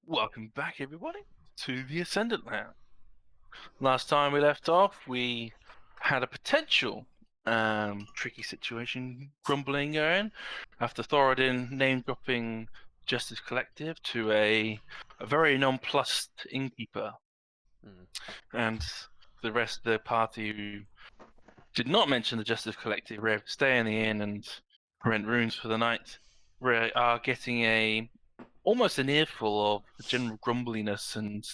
Welcome back, everybody, to the Ascendant now. Last time we left off, we had a potential tricky situation grumbling going after Thoradin name-dropping Justice Collective to a very nonplussed innkeeper. And the rest of the party who did not mention the Justice Collective were able to stay in the inn and rent rooms for the night, are getting almost an earful of the general grumbliness and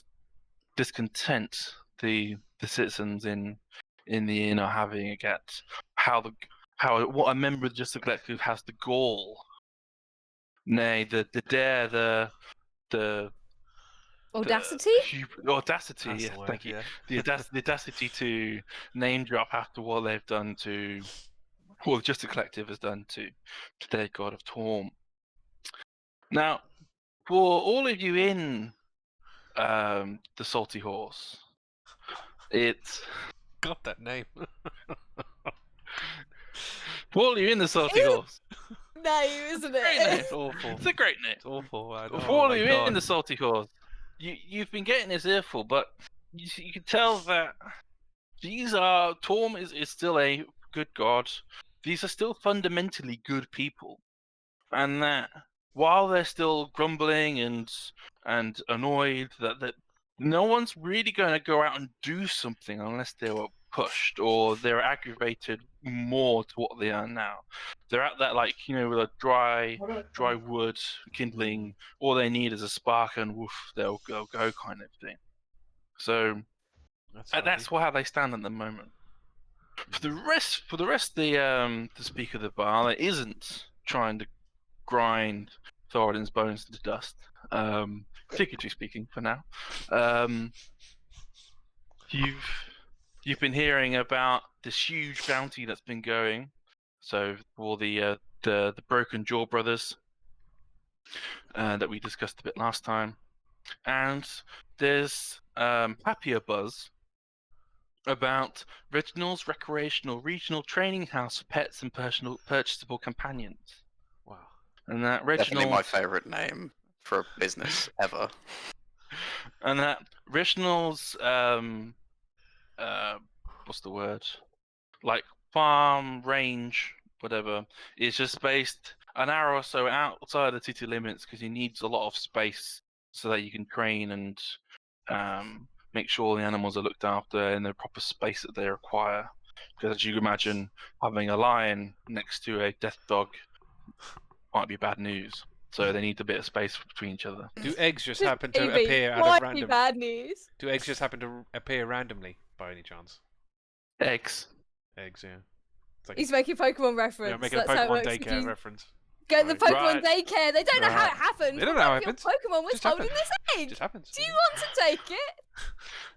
discontent the citizens in the inn are having against what a member of the Justice Collective has the gall, nay, the dare, the audacity. Audacity, yes, thank you. Yeah. The audacity to name drop after what they've done to, or the Justice Collective has done to their god of Torm. Now, for all of you in the Salty Horse, it's got that name. for all of you in the Salty Horse. Name, isn't it? Great name. It's awful. It's a great name. It's awful. For all of you in the Salty Horse, you've been getting this earful, but you can tell that Torm is still a good god. These are still fundamentally good people, and that while they're still grumbling and annoyed that no one's really going to go out and do something unless they were pushed or they're aggravated more to what they are now. They're at that, like, with a dry wood kindling, all they need is a spark and woof, they'll go kind of thing. So that's how they stand at the moment. For the rest the speaker of the bar that isn't trying to grind Thoradin's bones into dust, figuratively speaking for now, you've been hearing about this huge bounty that's been going. So for the Broken Jaw brothers that we discussed a bit last time, and there's happier buzz about Reginald's Recreational Regional Training House for pets and purchasable companions. Wow. And that Definitely my favourite name for a business ever. And that Reginald's what's the word? Like farm range, whatever, is just based an hour or so outside the city limits because he needs a lot of space so that you can train and make sure the animals are looked after in the proper space that they require. Because as you can imagine, having a lion next to a death dog might be bad news. So they need a bit of space between each other. Do eggs just happen to appear out of random? Bad news. Do eggs just happen to appear randomly by any chance? Eggs, yeah. Like He's making Pokemon reference. Yeah, making a Pokemon daycare reference. Go to the Pokemon Right. daycare. They don't know how it happened. They don't know how it happens. Pokemon was Just holding happens. this egg. It just happens. Do you want to take it?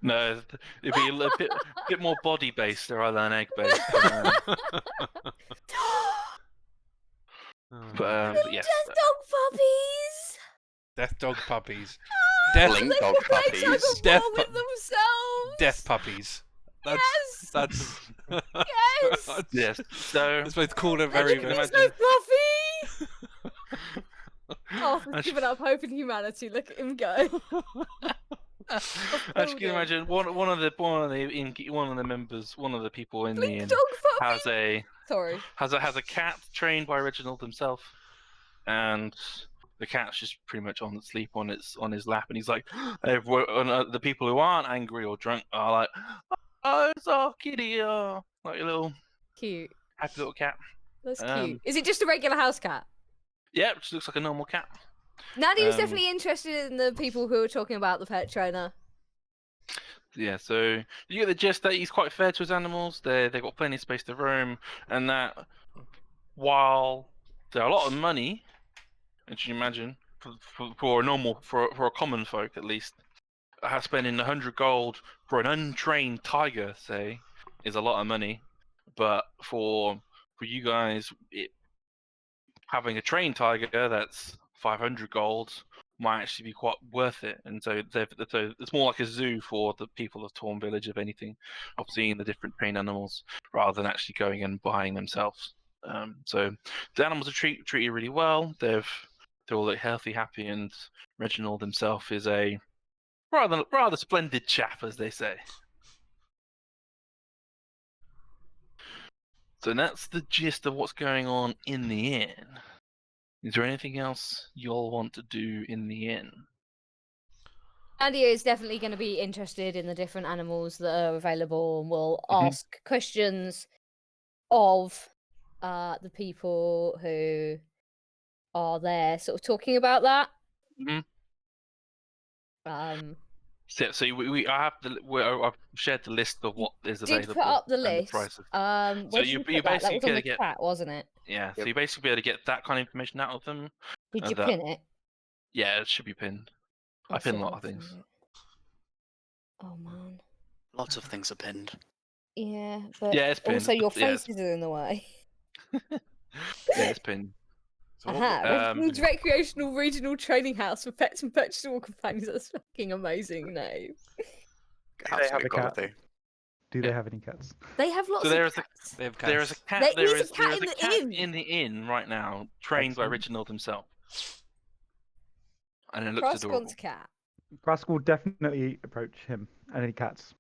No, it'd be a bit more body based rather than egg based. But yes. Just dog puppies. Death dog puppies. Blink dog They play tug puppies. of Death war with themselves. Death puppies. Yes. That's Yes. Yes. So It's both cool and very. He's so fluffy. Oh, he's given up hope in humanity. Look at him go. as you can imagine, one of the members, one of the people in the Blink inn dog puppy. has a cat trained by Reginald himself, and the cat's just pretty much on his lap, and he's like, the people who aren't angry or drunk are like, oh, it's our kitty, like a little Cute. happy little cat. That's cute. Is it just a regular house cat? Yeah, it just looks like a normal cat. Nadia was definitely interested in the people who were talking about the pet trainer. Yeah, so you get the gist that he's quite fair to his animals. They've got plenty of space to roam, and that while they're a lot of money, as you imagine, for a common folk at least, spending 100 gold for an untrained tiger, say, is a lot of money. But for you guys, having a trained tiger that's 500 gold might actually be quite worth it. And so it's more like a zoo for the people of Torm Village, if anything, of seeing the different trained animals rather than actually going and buying themselves. So the animals are treated really well. They're all like healthy, happy, and Reginald himself is a rather splendid chap, as they say. So that's the gist of what's going on in the inn. Is there anything else you'll want to do in the inn? Nadia is definitely going to be interested in the different animals that are available and will ask questions of the people who are there, sort of talking about that. Mhm. Um, So I've shared the list of what is did available put up the and the list. prices. Where So did you you put that? That basically was on the get chat, wasn't it? Yeah, so Yep. you basically be able to get that kind of information out of them. Did you that- pin it? Yeah, it should be pinned. I Let's pin see a if lot I of can things. find it. Oh man. Lots of things are pinned. Yeah, but Yeah, it's pinned. also your Yeah, faces are in the way. Yeah, it's pinned. So what, Aha, um, Reginald's Recreational Regional Training House for Pets and Purchasable Companions. That's a fucking amazing name. Absolute quality. Do they have any cats? They have lots So of there's cats. they have There is a cats. cat. There is a There cat is in a the cat inn. in the inn right now, trained by Excellent. Reginald himself, and it looks Krusk adorable. wants a cat. Krusk will definitely approach him and any cats.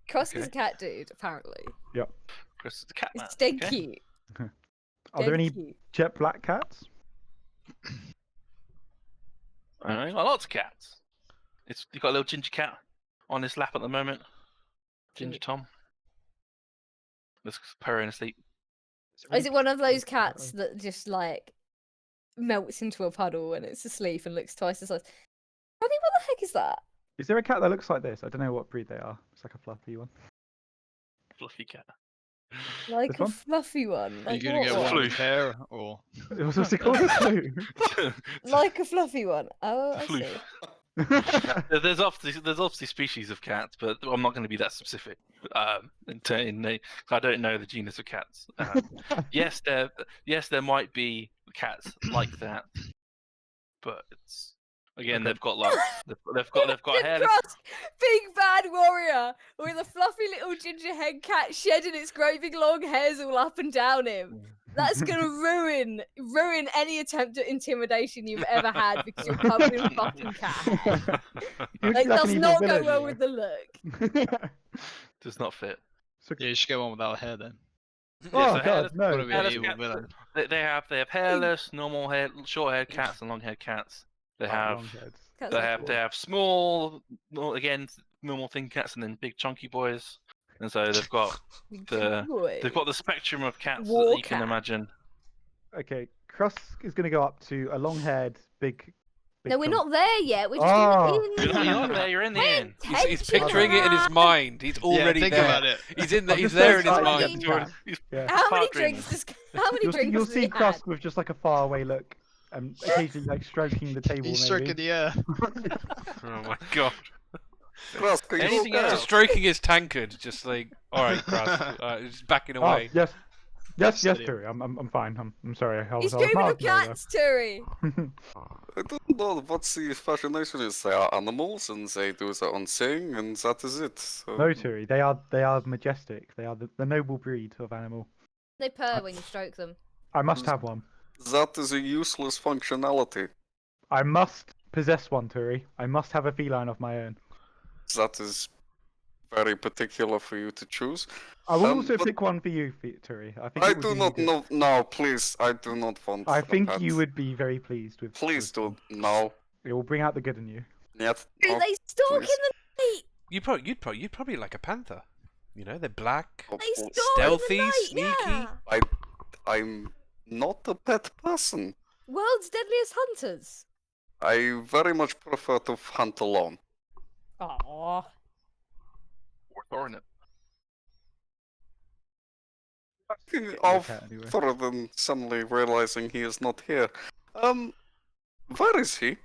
Krusk is Okay. a cat dude, apparently. Chris is the cat man. It's dead okay? cute. Are there Dead any cute. jet black cats? Alright, got lots of cats. You got a little ginger cat on his lap at the moment. Ginger Cute. Tom. Just purring asleep. Is it one of those cats that just like melts into a puddle when it's asleep and looks twice the size? Honey, what the heck is that? Is there a cat that looks like this? I don't know what breed they are. It's like a fluffy one. Fluffy cat. Like This a one? fluffy one. Are you Like gonna what get one? one Floof. with hair or? What's it called? Floof. Like a fluffy one. Oh, I see. Floof. There's obviously species of cats, but I'm not going to be that specific. I don't know the genus of cats. Yes, there might be cats like that, but it's again Okay. they've got hair. Krusk, big bad warrior with a fluffy little ginger head cat shedding its great big long hairs all up and down him. That's gonna ruin any attempt at intimidation you've ever had because you're covered in fucking cat hair. You'd It be like does an evil not go villain, well you with the look. know. Does not fit. So- Yeah, you should get one without hair then. oh so god, no. Wanna be an hairless evil cat- villain. They have hairless, normal hair, short-haired cats and long-haired cats. They Oh, have long heads. Cats they are have cool. they have small, normal thin cats and then big chunky boys. And so they've got Boy. they've got the spectrum of cats War that you can cat. imagine. Okay, Krusk is going to go up to a long-haired, big. No, we're chunk. not there yet. We're just Oh. in the You're not there. You're in the inn. He's picturing it in his mind. He's already yeah, think there. about it. He's in. I'm He's just there in so his excited mind. to get He's- the cat. Yeah. How many Part dreaming. drinks does how many drinks You'll has see he had? Krusk with just like a faraway look, and occasionally like stroking the table. He's maybe. stroking the air. Oh my god. Krusk, are you Anything okay? else? Just stroking his tankard, just like, all right, Krusk, just backing Oh away. yes, yes, Steady. Turi. I'm fine. I'm sorry. I He's was dreaming of miles away, cats, Turi. though. I don't know what's the fascination is. They are animals and they do their own thing and that is it. So... No, Turi. They are majestic. They are the noble breed of animal. They purr when you stroke them. I must have one. That is a useless functionality. I must possess one, Turi. I must have a feline of my own. That is very particular for you to choose. I will Um, also but- pick one for you, Turi. I think I it would do be not good. know. No, please. I do not want. I a think pet. you would be very pleased with. Please with do. No. It will bring out the good in you. Yet. Do No. they stalk please. in the night? You'd probably like a panther. You know, they're black. Oh, They oh, stalk Stealthy, in the night, sneaky. yeah. I'm not a pet person. World's deadliest hunters. I very much prefer to hunt alone. Aww. Or Thoradin. Speaking a of cat anyway. Thoradin suddenly realizing he is not here. Where is he?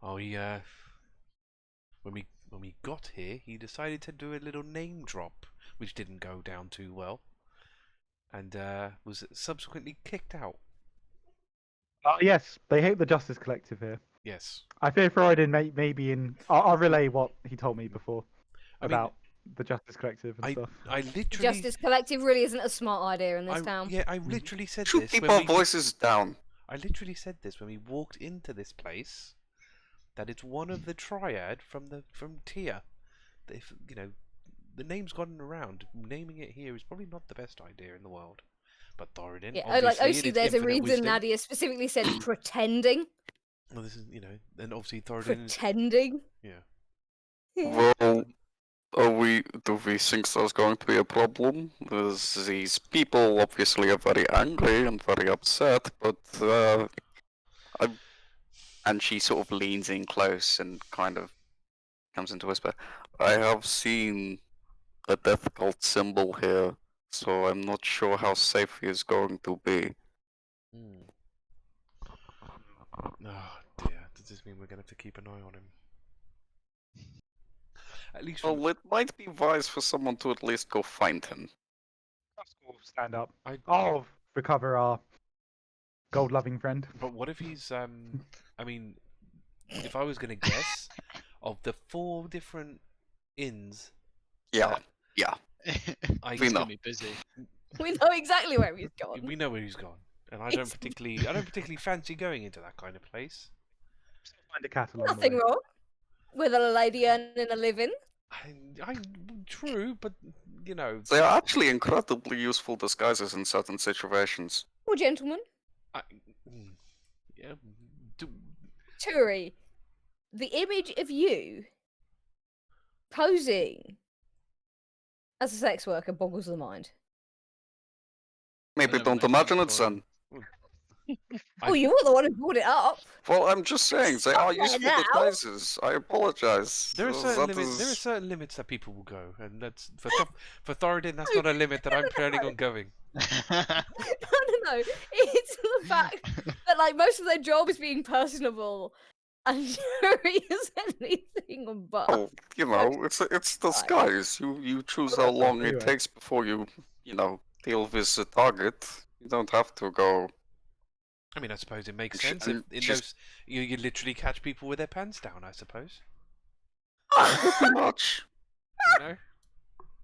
Oh, when we got here, he decided to do a little name drop, which didn't go down too well, and was subsequently kicked out. Yes, they hate the Justice Collective here. Yes. I fear Thoradin may be in. I'll relay what he told me before I mean, about the Justice Collective and stuff. I literally. Justice Collective really isn't a smart idea in this I, town. yeah, I literally said Should this keep when our we. voices down. I literally said this when we walked into this place, that it's one of the triad from Tia. If you know, the name's gotten around. Naming it here is probably not the best idea in the world. But Thoradin, Yeah, obviously, there's a infinite reason wisdom. Nadia specifically said pretending. Well, this is, you know, and obviously Thoradin is, Pretending. yeah. Well, do we think there's going to be a problem? These people obviously are very angry and very upset, but and she sort of leans in close and kind of comes into whisper. I have seen a death cult symbol here, so I'm not sure how safe he is going to be. Oh dear, does this mean we're going to have to keep an eye on him? At least from... Well, it might be wise for someone to at least go find him. We'll stand up. I... I'll recover our gold-loving friend. But what if he's, I mean, if I was going to guess, of the 4 different inns... Yeah. I He's know. gonna be busy. We know exactly where he's gone. We know where he's gone. And I don't particularly fancy going into that kind of place. Find a cat along the Nothing way. wrong with a lady earning a living. True, but, you know... They are actually incredibly useful disguises in certain situations. Or gentlemen. Yeah, Turi, the image of you posing as a sex worker boggles the mind. Maybe never don't know imagine how it, son. Oh, you were the one who brought it up. Well, I'm just saying, they are Stop useful that now. disguises. I apologize. there are certain limits. There are is- certain limits that people will go, and that's for Thoradin. That's not a limit that I'm planning on going. No. It's the fact that like most of their job is being personable, and Turi is anything but. Oh, you know, it's disguise. You choose how long it Anyway. takes before you deal with the target. You don't have to go. I mean, I suppose it makes Sh- sense and if in just- those you literally catch people with their pants down. I suppose. Pretty much. You know.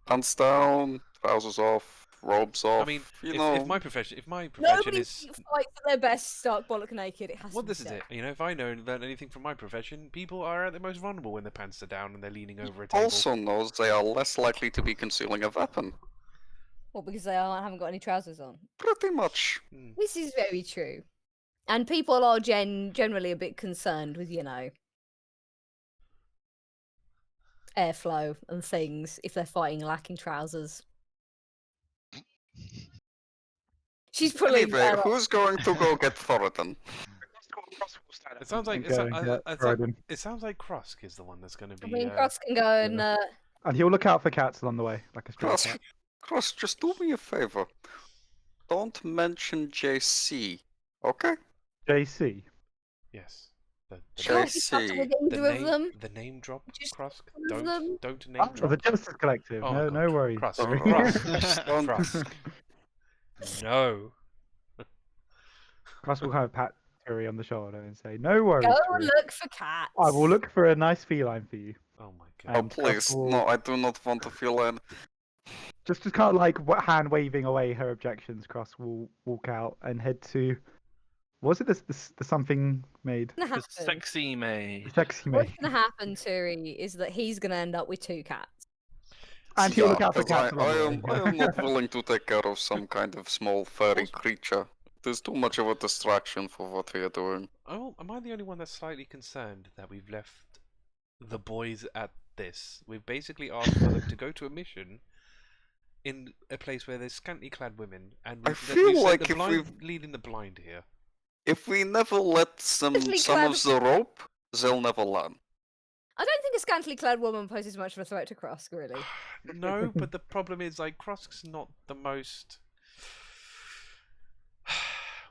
Pants down, trousers off, robes off. I mean, you if know. my profession Nobody is fights for their best stark bollock naked. It has well, to be this is said. it. You know, if I learn anything from my profession, people are at their most vulnerable when their pants are down and they're leaning over a table. Also knows they are less likely to be concealing a weapon. Well, because they haven't got any trousers on. Pretty much. This is very true. And people are generally a bit concerned with, airflow and things if they're fighting lacking trousers. She's pulling. Anyway, who's going to go get Thoradin? It sounds like Okay, yeah, Thoradin. it sounds like Krusk is the one that's going to I be. mean, Krusk can go and. And he'll look out for cats along the way, like a stray cat. Cross, just do me a favor. Don't mention JC, okay? JC. Yes. Can't be touching with either of them. The name drop, Just Krusk. one of them. Don't name Oh, drop. the Justice Collective. Oh my No, no God. worries. Krusk. Sorry. Krusk. Krusk. No. Krusk will kind of pat Turi on the shoulder and say, "No worries. Go Turi. look for cats. I will look for a nice feline for you." Oh my Oh, God. And please. Krusk will- No, I do not want to feel in. Just kind of like hand waving away her objections. Krusk will walk out and head to. Was it the something made? What's The gonna happen? sexy maid. Sexy What's maid. gonna happen, Turi, is that he's gonna end up with 2 cats. And he'll look out for 'cause cats along the way. I am not willing to take care of some kind of small furry creature. There's too much of a distraction for what we are doing. Oh, am I the only one that's slightly concerned that we've left the boys at this? We've basically asked for them to go to a mission in a place where there's scantily clad women, and I we've feel we've set like the if blind, we've- leading the blind here. If we never let them Scantily some clad- of the rope, they'll never learn. I don't think a scantily clad woman poses much of a threat to Krusk, really. No, but the problem is, like, Krusk's not the most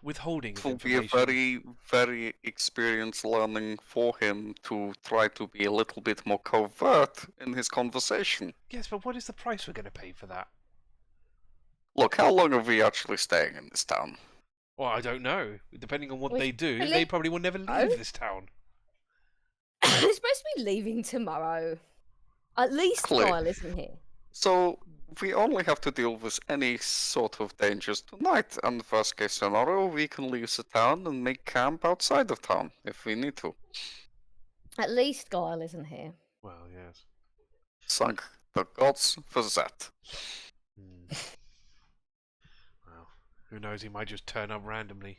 withholding It of will be a information. very, very experienced learning for him to try to be a little bit more covert in his conversation. Yes, but what is the price we're going to pay for that? Look, how long are we actually staying in this town? Well, I don't know. Depending on what We- they do, we they live- probably will never Oh. leave this town. They're supposed to be leaving tomorrow. At least Clear. Kyle isn't here. So we only have to deal with any sort of dangers tonight, and the worst case scenario, we can leave the town and make camp outside of town if we need to. At least Guile isn't here. Well, yes. Thank the gods for that. Hmm. Well, who knows? He might just turn up randomly.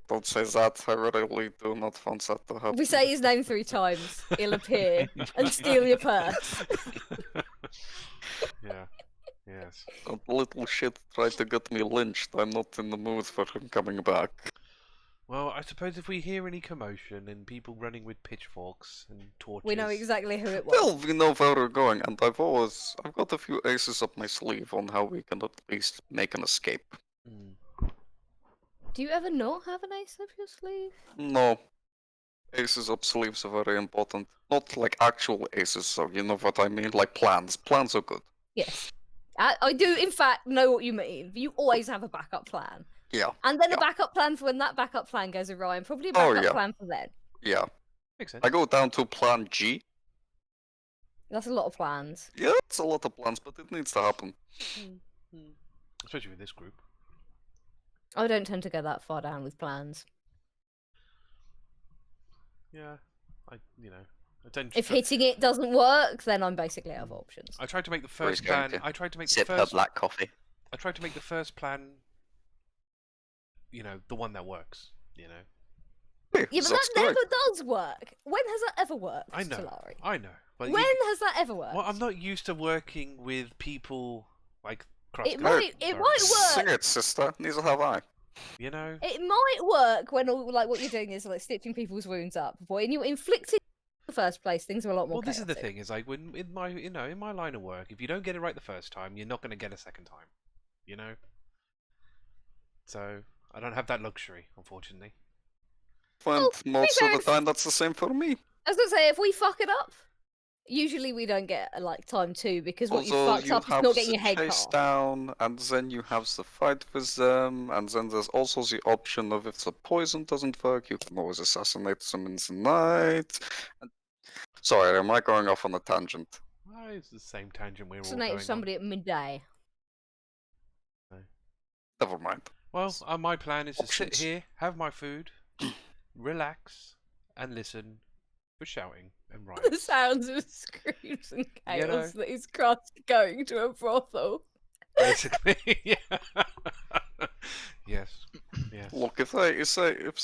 Don't say that. I really do not want that to If happen. we say his name 3 times, he'll appear and steal your purse. Yeah. Yes. That little shit tried to get me lynched. I'm not in the mood for him coming back. Well, I suppose if we hear any commotion and people running with pitchforks and torches, We know exactly who it was. Well, we know where we're going, and I've got a few aces up my sleeve on how we can at least make an escape. Hmm. Do you ever not have an ace up your sleeve? No. Aces up sleeves are very important. Not like actual aces, so you know what I mean? Like plans. Plans are good. Yes. I do, in fact, know what you mean. You always have a backup plan. Yeah. And then a Yeah. backup plan for when that backup plan goes awry, and probably a Oh, backup yeah. plan for then. Yeah. Makes sense. I go down to plan G. That's a lot of plans. Yeah, it's a lot of plans, but it needs to happen. Especially with this group. I don't tend to go that far down with plans. Yeah. I tend If to. hitting it doesn't work, then I'm basically out of options. I tried to make the Where he's first going plan. to I tried to make the Sip her first. black coffee. I tried to make the first plan. The one that works. Yeah, but That's that great. never does work. When has that ever worked, I know. Talari? I know. But When has that ever worked? well, I'm not used to working with people like Krusk. It might Sing work. it, sister. Neither have I. You know. It might work when all like what you're doing is like stitching people's wounds up. But when you're inflicting in the first place, things are a lot more. Well, this is the chaotic. thing: is like when in my line of work, if you don't get it right the first time, you're not going to get a second time. You know. So I don't have that luxury, unfortunately. And Well, to be most of fair, the time, that's the same for me. I was gonna say if we fuck it up, usually we don't get like time 2 because what you Also, fucked you up is have not getting the your head cut chase off. down, and then you have the fight with them, and then there's also the option of if the poison doesn't work, you can always assassinate them in the night. And... Sorry, am I going off on a tangent? Well, it's the same tangent we're all Assassinate going somebody at midday. Never mind. on. Well, my plan is to sit Options. here, have my food, relax, and listen for shouting and The riots. sounds of screams and chaos You know. that is Krusk going to a brothel. Basically, yeah. Yes. Yes. Look, if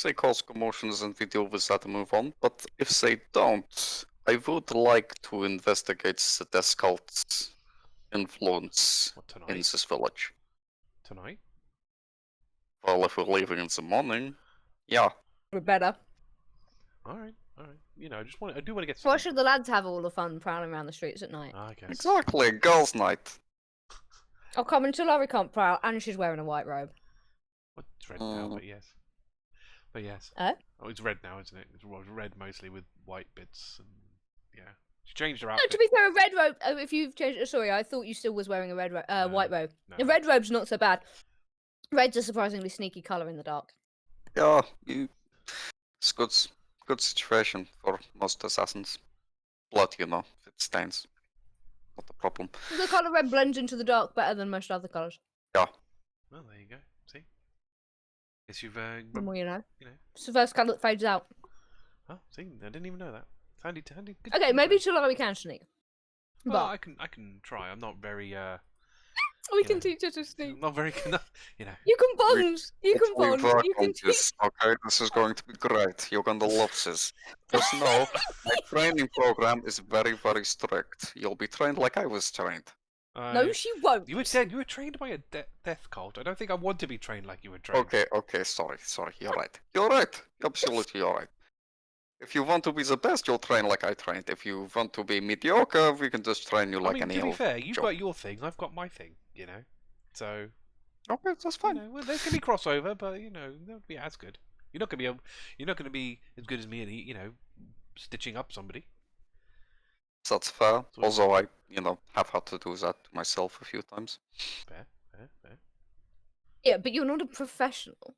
they cause commotions and we deal with that and move on, but if they don't, I would like to investigate the death cult's influence What, in tonight? this village. Tonight? Well, if we're leaving in the morning, yeah. We're better. All right. All right. I do want to get. Why some- should the lads have all the fun prowling around the streets at night? I guess. Exactly, girls' night. I'll come until Laurie can't prowl, and she's wearing a white robe. Well, it's red now, Mm. but yes. But yes. Oh? Oh, it's red now, isn't it? It's red mostly with white bits, and yeah. She changed her No, outfit. to be fair, a red robe. Oh, if you've changed, sorry, I thought you still was wearing a white robe. No. A red robe's not so bad. Red's a surprisingly sneaky colour in the dark. Yeah, it's good situation for most assassins. Blood, if it stains. Not a problem. The colour red blends into the dark better than most other colours. Well, there you go. See? Guess you've The more you know. you know. It's the first colour that fades out. Oh, see, I didn't even know that. It's handy. Good Okay, good maybe to know. Talari can sneak. Well, But I can try. I'm not very we you can know, teach her to sneak. I'm not very good. You know. You can bond. You can We bond. work You on can teach. this, okay? This is going to be great. You're gonna love this. Just know, my training program is very, very strict. You'll be trained like I was trained. No, she won't. You were trained by a death cult. I don't think I want to be trained like you were trained. Okay, sorry. You're right. You're right. Absolutely, you're right. If you want to be the best, you'll train like I trained. If you want to be mediocre, we can just train you like I mean, any to be old fair, you've job. got your thing, I've got my thing, So, Okay, that's you fine. know, well, there can be crossover, but they won't be as good. You're not gonna be as good as me and stitching up somebody. That's fair. So- Also, I, have had to do that myself a few times. Fair. Yeah, but you're not a professional.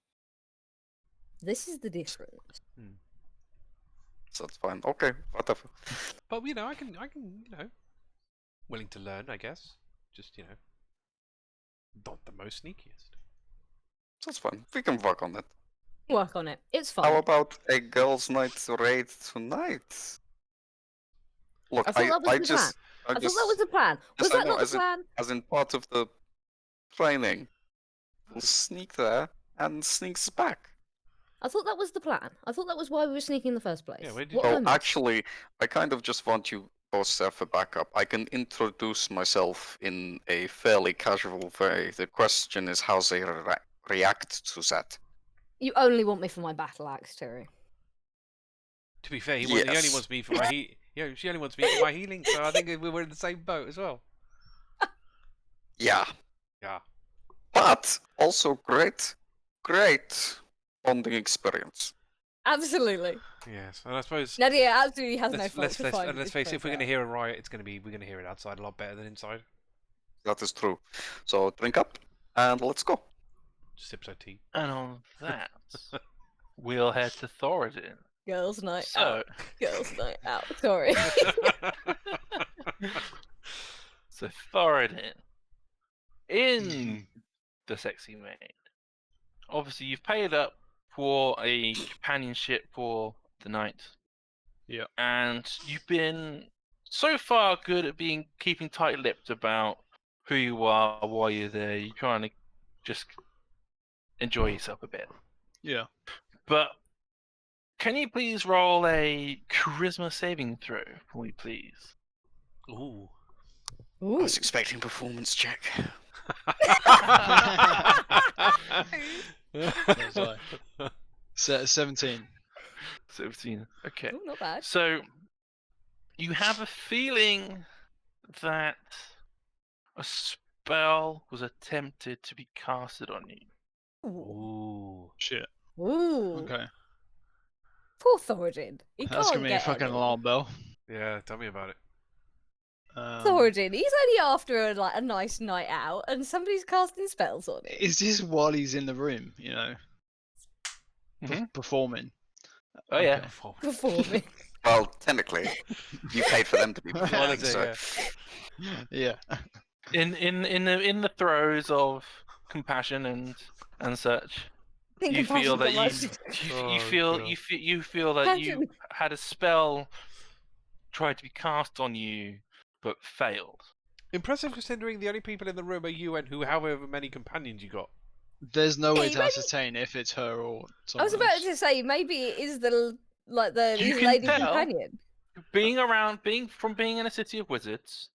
This is the difference. That's fine. Okay, whatever. But I can willing to learn, I guess. Just not the most sneakiest. That's fine. We can work on that. Work on it. It's How fine. about a girls' night raid tonight? Look, I thought that was I the just, I thought that was the plan. Yes, Was I that know, not the plan? as in part of the training. We'll sneak there and sneaks back. I thought that was the plan. I thought that was why we were sneaking in the first place. Yeah, where did What you- have I Oh, missed? actually, I kind of just want you both there for backup. I can introduce myself in a fairly casual way. The question is how they react to that. You only want me for my battle axe, Turi. To be fair, he only Yes. wants me for my she only wants me for my healing. So I think we were in the same boat as well. Yeah. Yeah. But also great bonding experience. Absolutely. Yes, and I suppose Nadia absolutely has no let's fault to find let's this face it. If we're place going to out. hear a riot, we're going to hear it outside a lot better than inside. That is true. So drink up and let's go. Just sips our tea. And on that, we'll head to Thoradin. Girls' night So, out. Girls' night out. Sorry. so Thoradin, in the sexy maid. Obviously, you've paid up for a companionship for the night. Yeah. And you've been so far good at keeping tight-lipped about who you are, why you're there. You're trying to just enjoy yourself a bit. Yeah. But can you please roll a charisma saving throw for me, please? Ooh. I Ooh. was expecting performance check. That's right. 17. 17. Okay. Ooh, not bad. So you have a feeling that a spell was attempted to be casted on you. Ooh. Shit. Ooh. Okay. Poor Thoradin. He That's can't gonna be a get fucking any. alarm bell. Yeah, tell me about it. Thoradin, he's only after a nice night out, and somebody's casting spells on him. Is this while he's in the room, Mhm. performing? Oh yeah. Okay. Performing. Well, technically, you paid for them to be performing, that's it, so Yeah. In the throes of compassion and such, Think you feel that compassion's you feel that you Compassion. had a spell tried to be cast on you but failed. Impressive considering the only people in the room are you and however many companions you got. There's no way Hey, to maybe- ascertain if it's her or I someone was about else. to say maybe it is You his can lady tell. companion. Being in a city of wizards,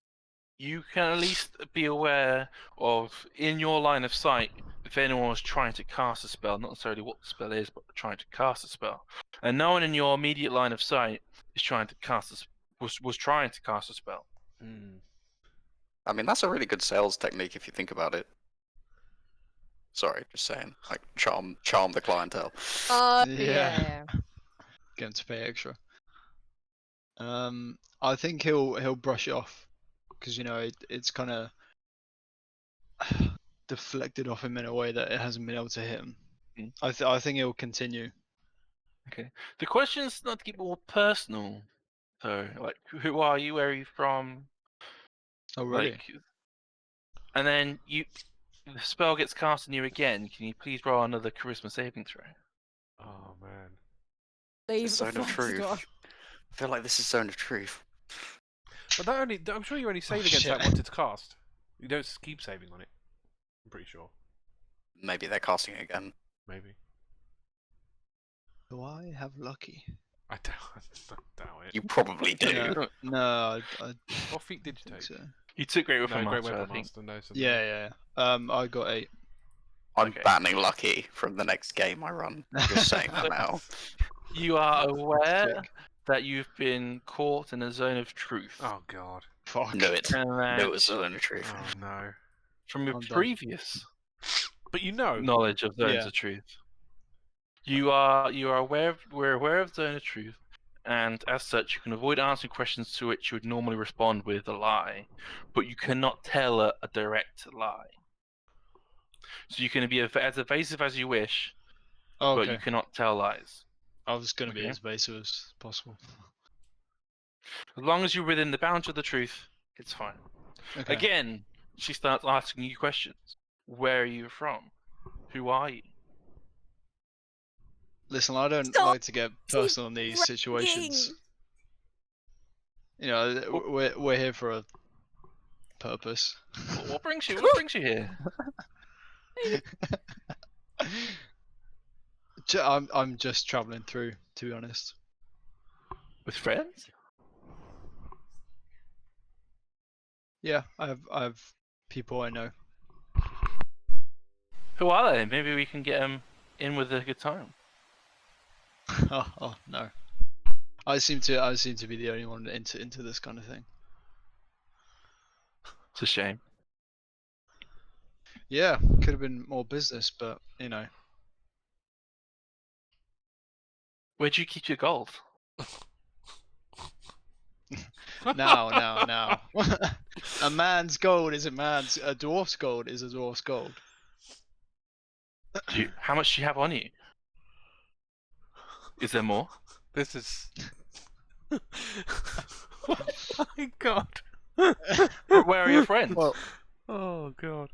you can at least be aware of, in your line of sight, if anyone was trying to cast a spell, not necessarily what the spell is, but trying to cast a spell. And no one in your immediate line of sight is trying to was trying to cast a spell. I mean that's a really good sales technique if you think about it. Sorry, just saying. Like charm the clientele. Oh Yeah. yeah. Get him to pay extra. I think he'll brush it off because it's kind of deflected off him in a way that it hasn't been able to hit him. Mm. I think he'll continue. Okay. The question's not to keep it more personal, though. Like, who are you? Where are you from? Oh really? Like, and then the spell gets cast on you again. Can you please roll another charisma saving throw? Oh man. Leave It's a the zone of flags truth. gone. I feel like this is zone of truth. But I'm sure you only save Oh, against shit. that once it's cast. You don't keep saving on it. I'm pretty sure. Maybe they're casting it again. Maybe. Do I have lucky? I doubt it. You probably do. No, I What feat did you think take? so. You took Great No, Weapon Great Master, I Weapon think. Master. No, so Yeah. I got 8. I'm Okay. banning lucky from the next game I run. Just saying that now. You are aware Sick. that you've been caught in a zone of truth. Oh god. Fuck. Knew it. And that Knew it was a zone of truth. Oh no. from your I'm done. previous But you know. knowledge of zones Yeah. of truth, you are we're aware of zone of truth, and as such, you can avoid answering questions to which you would normally respond with a lie, but you cannot tell a direct lie. So you can be as evasive as you wish, Oh, but okay. you cannot tell lies. I was gonna be Okay. as evasive as possible. As long as you're within the bounds of the truth, it's fine. Okay. Again, she starts asking you questions. Where are you from? Who are you? Listen, I don't Stop like to get personal in these situations. You know, we're here for a purpose. What brings you? What brings you here? I'm just traveling through, to be honest. With friends? Yeah, I have people I know. Who are they? Maybe we can get them in with a good time. Oh no, I seem to be the only one into this kind of thing. It's a shame. Yeah, could have been more business, but you know. Where do you keep your gold? Now. A man's gold is a dwarf's gold is a dwarf's gold. How much do you have on you? Is there more? This is. Oh my god. Where are your friends? Well, Oh god.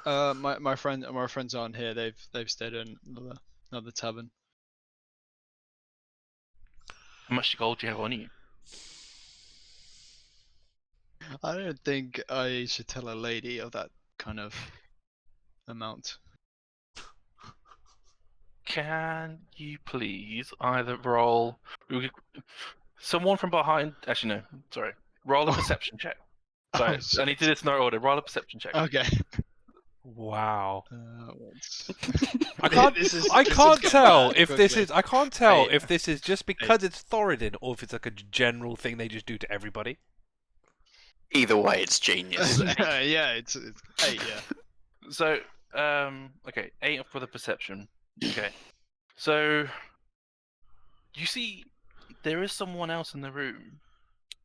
my friends aren't here. They've stayed in another tavern. How much gold do you have on you? I don't think I should tell a lady of that kind of amount. Can you please either roll... Someone from behind... Actually, no. Sorry. Roll a perception check. Sorry, Oh, I need to do this in no order. Roll a perception check. Okay. Wow. What's... I can't. This is I can't getting tell bad if this quickly. is. I can't tell Hey, if this is just because it's Thoradin or if it's like a general thing they just do to everybody. Either way, it's genius. Yeah, it's 8, yeah. So, okay, 8 for the perception. Okay. So, you see, there is someone else in the room,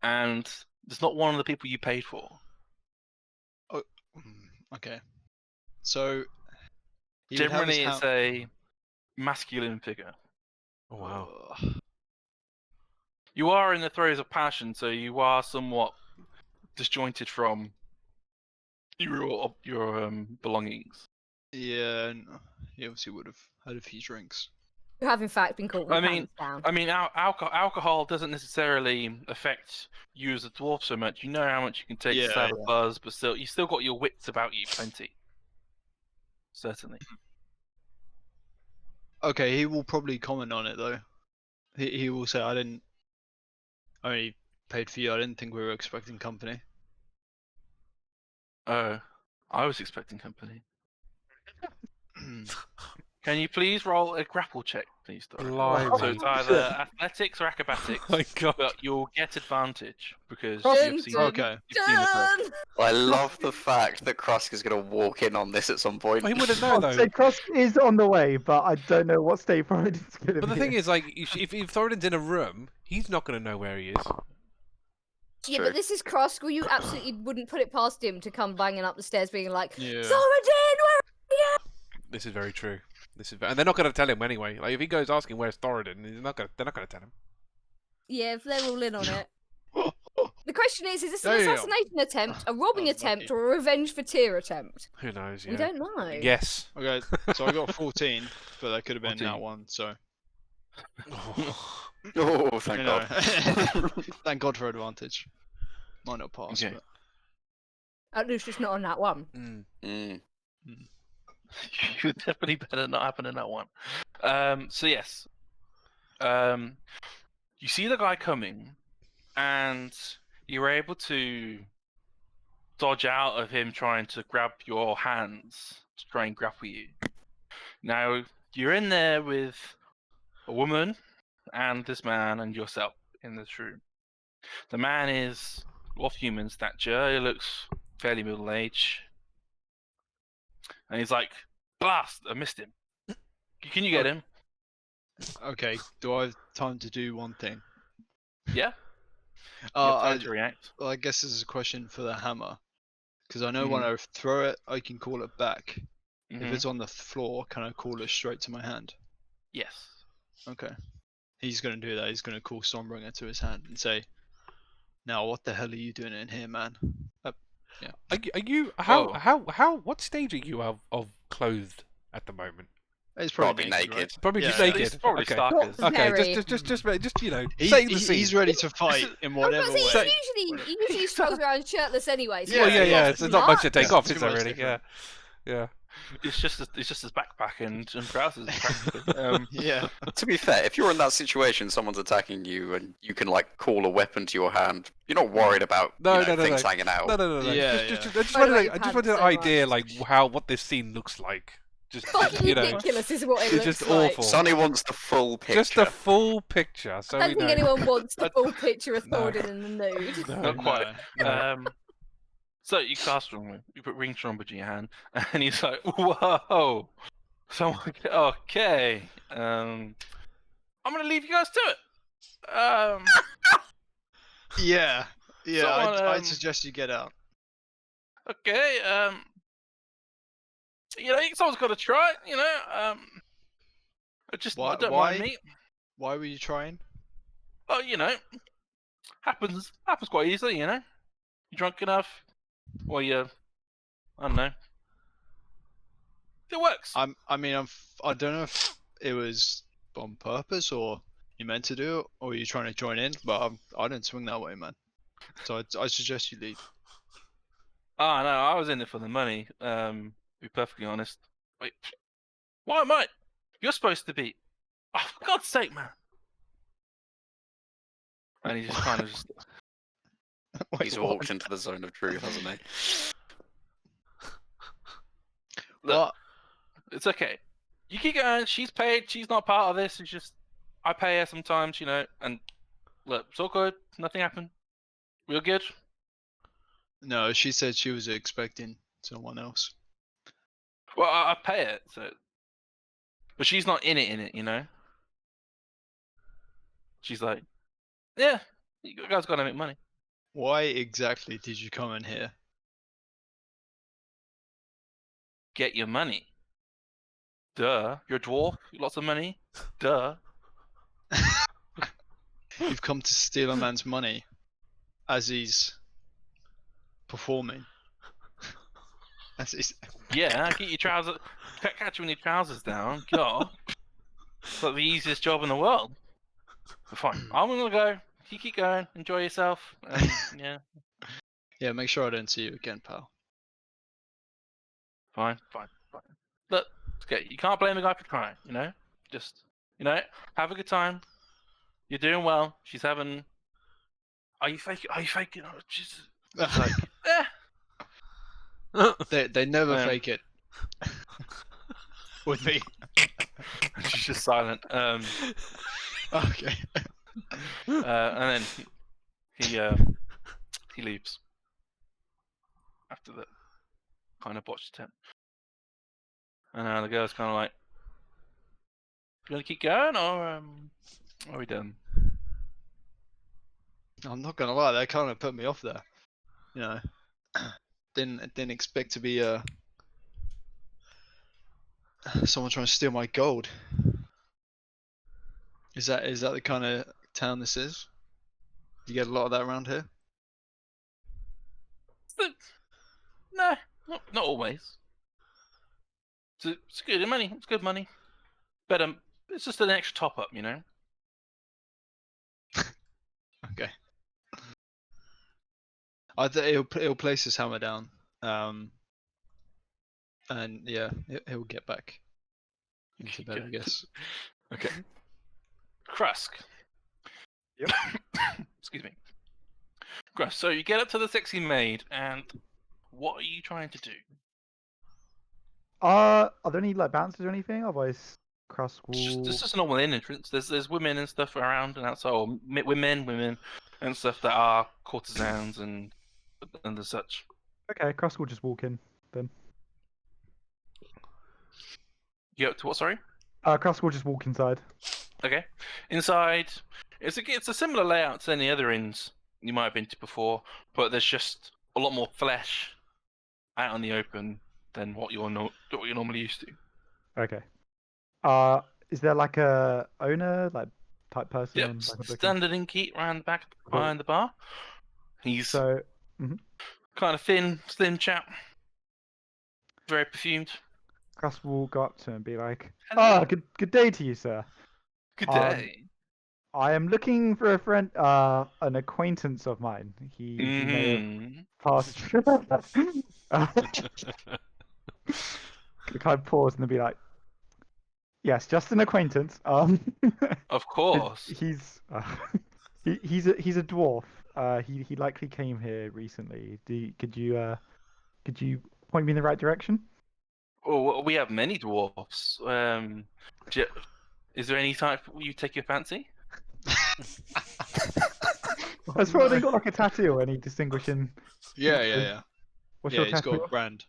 and it's not one of the people you paid for. Okay. So he would have Generally, his it's a masculine figure. Oh wow. You are in the throes of passion, so you are somewhat disjointed from your belongings. Yeah, and he obviously would have had a few drinks. You have in fact been caught with I your mean- pants down. I mean, alcohol doesn't necessarily affect you as a dwarf so much. You know how much you can take Yeah, to have a buzz, but still, you still got your wits about you, plenty. Certainly. Okay, he will probably comment on it though. He will say, I only paid for you. I didn't think we were expecting company. Oh, I was expecting company. Can you please roll a grapple check, please, Dora? Blimey. So it's either athletics or acrobatics, Oh my god. but you'll get advantage because Dun, you've seen, dun, Okay. you've seen the person. Dun! I love the fact that Krusk is going to walk in on this at some point. Well, he wouldn't know I'd though. say Krusk is on the way, but I don't know what state Thoradin's going to be But the thing in. is, like, if Thoradin's in a room, he's not going to know where he is. Yeah, True. but this is Krusk, where you absolutely wouldn't put it past him to come banging up the stairs being like, Yeah. Thoradin, where are you? This is very true. And they're not going to tell him anyway. Like, if he goes asking where's Thoradin, they're not going to tell him. Yeah, if they're all in on it. The question is this an Damn. assassination attempt, a robbing That was attempt, lucky. or a revenge for tear attempt? Who knows? Yeah. We don't know. Yes. Okay, so I got 14, but that could have been 14. that one. So Oh, thank you God. know, thank God for advantage. Might not pass, Okay. but At least it's not on that one. Mm. Mm. You definitely better not happen in that one. So yes, you see the guy coming, and you're able to dodge out of him trying to grab your hands to try and grapple you. Now you're in there with a woman and this man and yourself in this room. The man is of human stature. He looks fairly middle-aged. And he's like, blast! I missed him. Can you get him? okay. Do I have time to do one thing? Yeah? You have I, time to react. well, I guess this is a question for the hammer, because I know when Mhm. I throw it, I can call it back. If Mhm. it's on the floor, can I call it straight to my hand? Yes. Okay. He's gonna do that. He's gonna call Stormbringer to his hand and say, "Now, what the hell are you doing in here, man?" Yeah. Are you Oh. how what stage are you of clothed at the moment? It's probably Probably naked. naked. Right? Probably Yeah, just yeah. naked. He's probably Okay. starkers. Not Okay, very. just you know, He's, setting the scene. he's ready to fight in I was whatever about to way. say, he usually strolls around shirtless anyway. So Yeah, Well, what's yeah, the yeah. difference There's in not much to that? take off, Too is there much really? Yeah, different. yeah. It's just his backpack and trousers. Practically. Yeah. To be fair, if you're in that situation, someone's attacking you, and you can like call a weapon to your hand, you're not worried about No, things hanging out. No. Yeah, Just, yeah. I just By the way, wanted, you I just panicked wanted an so idea, much. like what this scene looks like. Just Fucking you know, ridiculous is what it it's looks just like. awful. Sonny wants the full picture. Just the full picture, so I we don't think know. anyone wants the full picture of No. Thoradin in the nude. No. Not quite. no. So you cast him. You put ring trumpet in your hand, and he's like, "Whoa!" So okay. I'm gonna leave you guys to it. Yeah. Yeah, Someone, I'd suggest you get out. Okay. Someone's got to try. I Why- don't why? mind me. Why were you trying? Oh, happens quite easily. You're drunk enough, or I don't know. It works. I don't know if it was on purpose or you meant to do it or you're trying to join in, but I didn't swing that way, man. So I suggest you leave. Oh no, I was in it for the money. To be perfectly honest. Wait, why am I? You're supposed to be. Oh, for God's sake, man! And he just kind of just. Wait, He's what? walked into the zone of truth, hasn't he? Look, What? it's okay. You keep going. She's paid. She's not part of this. It's just I pay her sometimes, And look, it's all good. Nothing happened. Real good. No, she said she was expecting someone else. Well, I pay it, but she's not in it. She's like, yeah, you guys gotta make money. Why exactly did you come in here? Get your money. Duh. You're a dwarf. Lots of money. Duh. You've come to steal a man's money as he's performing. As he's... Yeah, get your trousers. Catch you with your trousers down. Get off. It's like the easiest job in the world. But fine. I'm gonna go. You keep going. Enjoy yourself. Yeah. Yeah, make sure I don't see you again, pal. Fine. Look, it's okay. You can't blame the guy for trying. Just have a good time. You're doing well. She's having. Are you faking? Oh, Jesus. It's like, They never Um, fake it. With me. she's just silent. Okay. And then he leaves after the kind of botched attempt. And the girl's kind of like, "You gonna keep going, or are we done?" I'm not gonna lie, that kind of put me off there. Didn't expect to be someone trying to steal my gold. Is that the kind of town this is? You get a lot of that around here? No, not always. It's good money. It's good money. But it's just an extra top up, Okay. He'll place his hammer down. And yeah, he'll get back into bed, I guess. Okay. Krusk. Yep. Excuse me. Krusk. So you get up to the sexy maid, and what are you trying to do? Are there any like bouncers or anything? Otherwise, Krusk will. It's just a normal inn entrance. There's women and stuff around and outside, or women and stuff that are courtesans and the such. Okay, Krusk will just walk in then. You up to what? Sorry. Krusk will just walk inside. Okay. Inside, it's a similar layout to any other inns you might have been to before, but there's just a lot more flesh out in the open than what you're normally used to. Okay. Is there like a owner type person? Yep. like a booking? Standard innkeep around the back behind the bar. He's So, kind kind of thin, slim chap. Very perfumed. Krusk will go up to him and be like, Hello. good day to you, sir. Good Um, day. I am looking for a friend, an acquaintance of mine. He may have Mm. passed. Kind of pause and then be like, yes, just an acquaintance. Of course. he's he's a dwarf. He likely came here recently. Could you point me in the right direction? Well, we have many dwarfs. Is there any type you take your fancy? Has Thoradin got like a tattoo or any distinguishing? Yeah. What's Yeah, your he's tattoo? got a brand.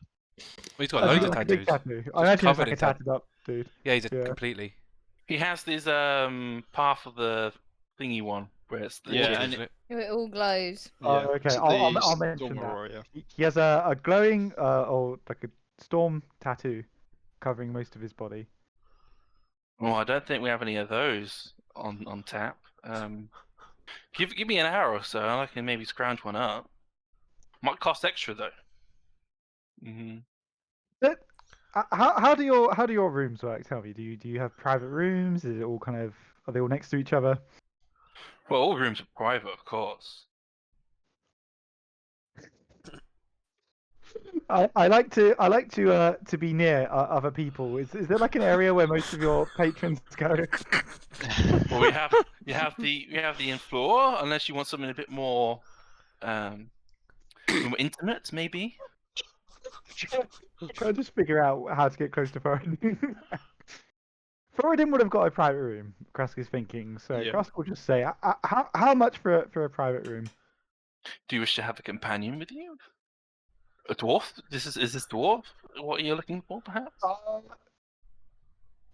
He's got Has he loads of like a big tattoos. tattoo? I imagine it's covered like a in tat- tatted up dude. Yeah, he's Yeah. completely. He has this path of the thingy one where it's the Yeah, Water, and isn't it? It all glows. Oh, Yeah, okay. it's I'll the mention Storm that. Aurora, He has a glowing or like a storm tattoo covering most of his body. Well, I don't think we have any of those on tap. Give me an hour or so, and I can maybe scrounge one up. Might cost extra though. Hmm. How do your rooms work? Tell me. Do you have private rooms? Is it all kind of, are they all next to each other? Well, all rooms are private, of course. I like to be near other people. Is there like an area where most of your patrons go? Well, we have the in floor, unless you want something a bit more more intimate, maybe. Try to just figure out how to get close to Thoradin. Thoradin would have got a private room. Krusk is thinking, so Yeah. Krusk will just say, how much for a private room? Do you wish to have a companion with you? A dwarf? Is this dwarf what you're looking for, perhaps?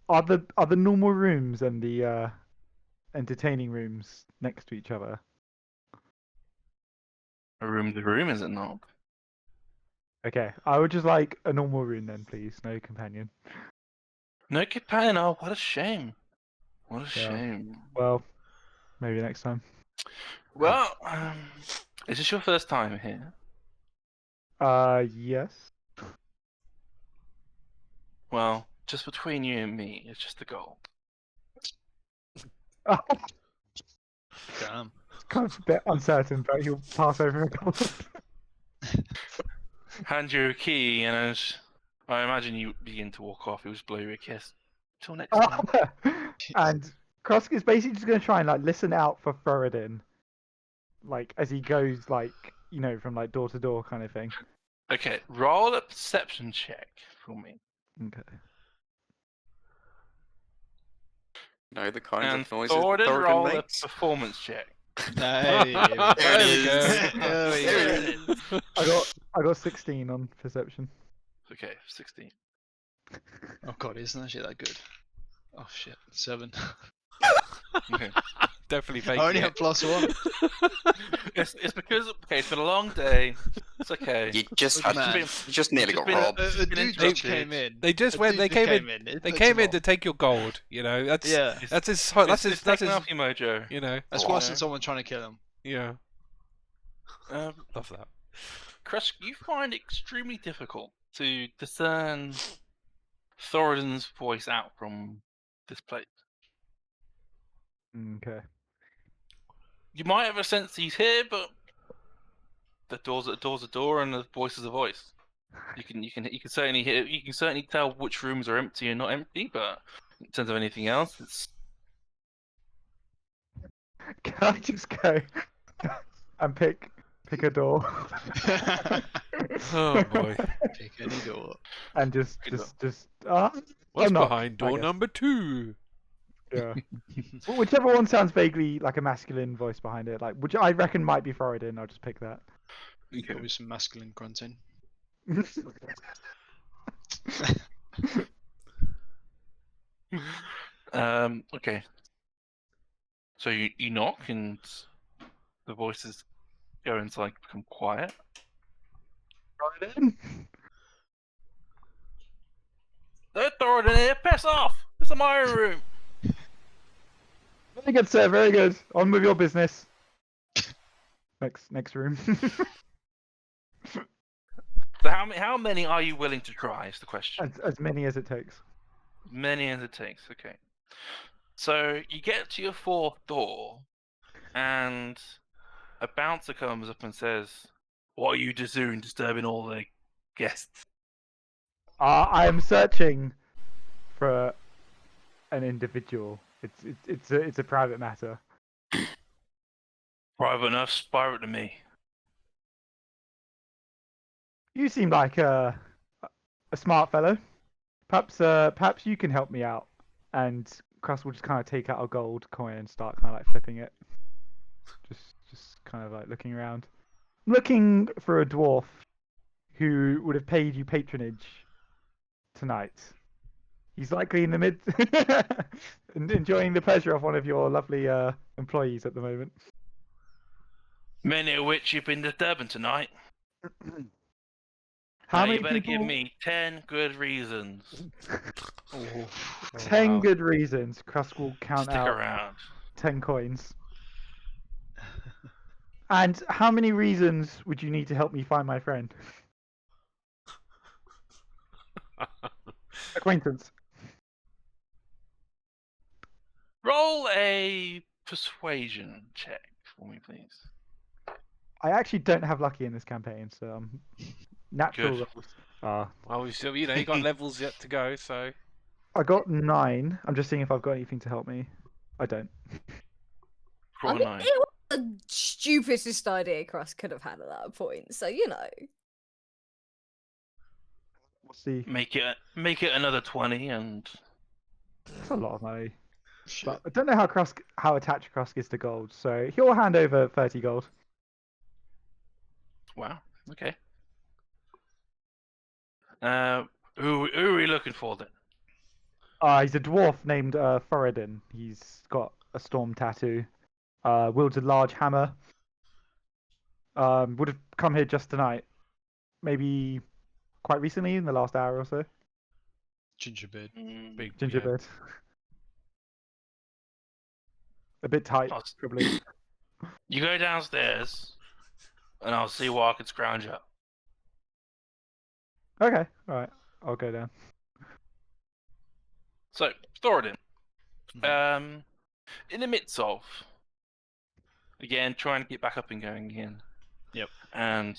Are the normal rooms and the entertaining rooms next to each other? A room's a room, is it not? Okay, I would just like a normal room then, please. No companion. No companion. Oh, what a shame. What a Yeah. shame. Well, maybe next time. Well, is this your first time here? Yes. Well, just between you and me, it's just a goal. Damn. Kind of a bit uncertain, but he'll pass over a couple. Hand you a key, and as I imagine you begin to walk off, it was blow you a kiss. Till next time. And Krusk is basically just going to try and like listen out for Thoradin, like as he goes, like, you know, from like door to door kind of thing. Okay, roll a perception check for me. Okay. Know the kinds And of noises Thoradin, Thoradin roll a makes? performance check. Hey, There it is. There we There go. it is. I got 16 on perception. Okay, 16. Oh god, isn't actually that good. Oh shit, 7. Okay. Definitely I fake only it. have +1. It's because it's been a long day. It's okay. You just Look, had, man. you just nearly Just got been- robbed. A been dude just interrupted. came in. They just A went. dude They just came in. It They puts came him in off. to take your gold. You know. That's Yeah, that's his. That's his. It's That's his. taking off your mojo. You know. that's Oh, worse yeah. than someone trying to kill him. Yeah. Um, Love that. Krusk, you find it extremely difficult to discern Thoradin's voice out from this place. Okay. You might have a sense he's here, but the door's a door and the voice is a voice. You can certainly hear. You can certainly tell which rooms are empty and not empty, but in terms of anything else, it's Can I just go and pick a door? Oh boy. Pick any door. And just What's knock, behind I door guess. number 2? Yeah. Whichever one sounds vaguely like a masculine voice behind it, like which I reckon might be Thoradin. I'll just pick that. Probably some masculine grunting. Okay. So you knock and the voices go into like become quiet. Thoradin? Don't throw it in here. Piss off. It's my own room. Very good, sir. Very good. On with your business. Next room. So how many are you willing to try? Is the question. As many as it takes. Many as it takes. Okay. So you get to your fourth door, and a bouncer comes up and says, "What are you doing, disturbing all the guests?" I am searching for an individual. It's a private matter. Private enough, private to me. You seem like a smart fellow. Perhaps you can help me out. And Krusk will just kind of take out a gold coin and start kind of like flipping it. Just kind of like looking around. I'm looking for a dwarf who would have paid you patronage tonight. He's likely in the mid and enjoying the pleasure of one of your lovely employees at the moment. Many of which you've been disturbing tonight. How Now many you better people? give me 10 good reasons. 10 wow. good reasons. Krusk will count Stick out around. 10 coins. And how many reasons would you need to help me find my friend? Acquaintance. Roll a persuasion check for me, please. I actually don't have lucky in this campaign, so natural Good. rolls. Well, we still, you got levels yet to go, so. I got 9. I'm just seeing if I've got anything to help me. I don't. Roll I mean, 9. it was the stupidest idea Krusk could have had at that point. So you know. We'll see. Make it another 20, and That's a lot of money. Shit. But I don't know how attached Krusk is to gold, so he'll hand over 30 gold. wow. Okay. Who are we looking for then? He's a dwarf named Thoradin. He's got a storm tattoo. Wields a large hammer. Would have come here just tonight. Maybe quite recently, in the last hour or so. Gingerbeard. Big Gingerbread. A bit tight, Oh, probably. You go downstairs, and I'll see what I can scrounge up. Okay, alright. I'll go down. So, Thoradin. In the midst of, again, trying to get back up and going again. Yep. And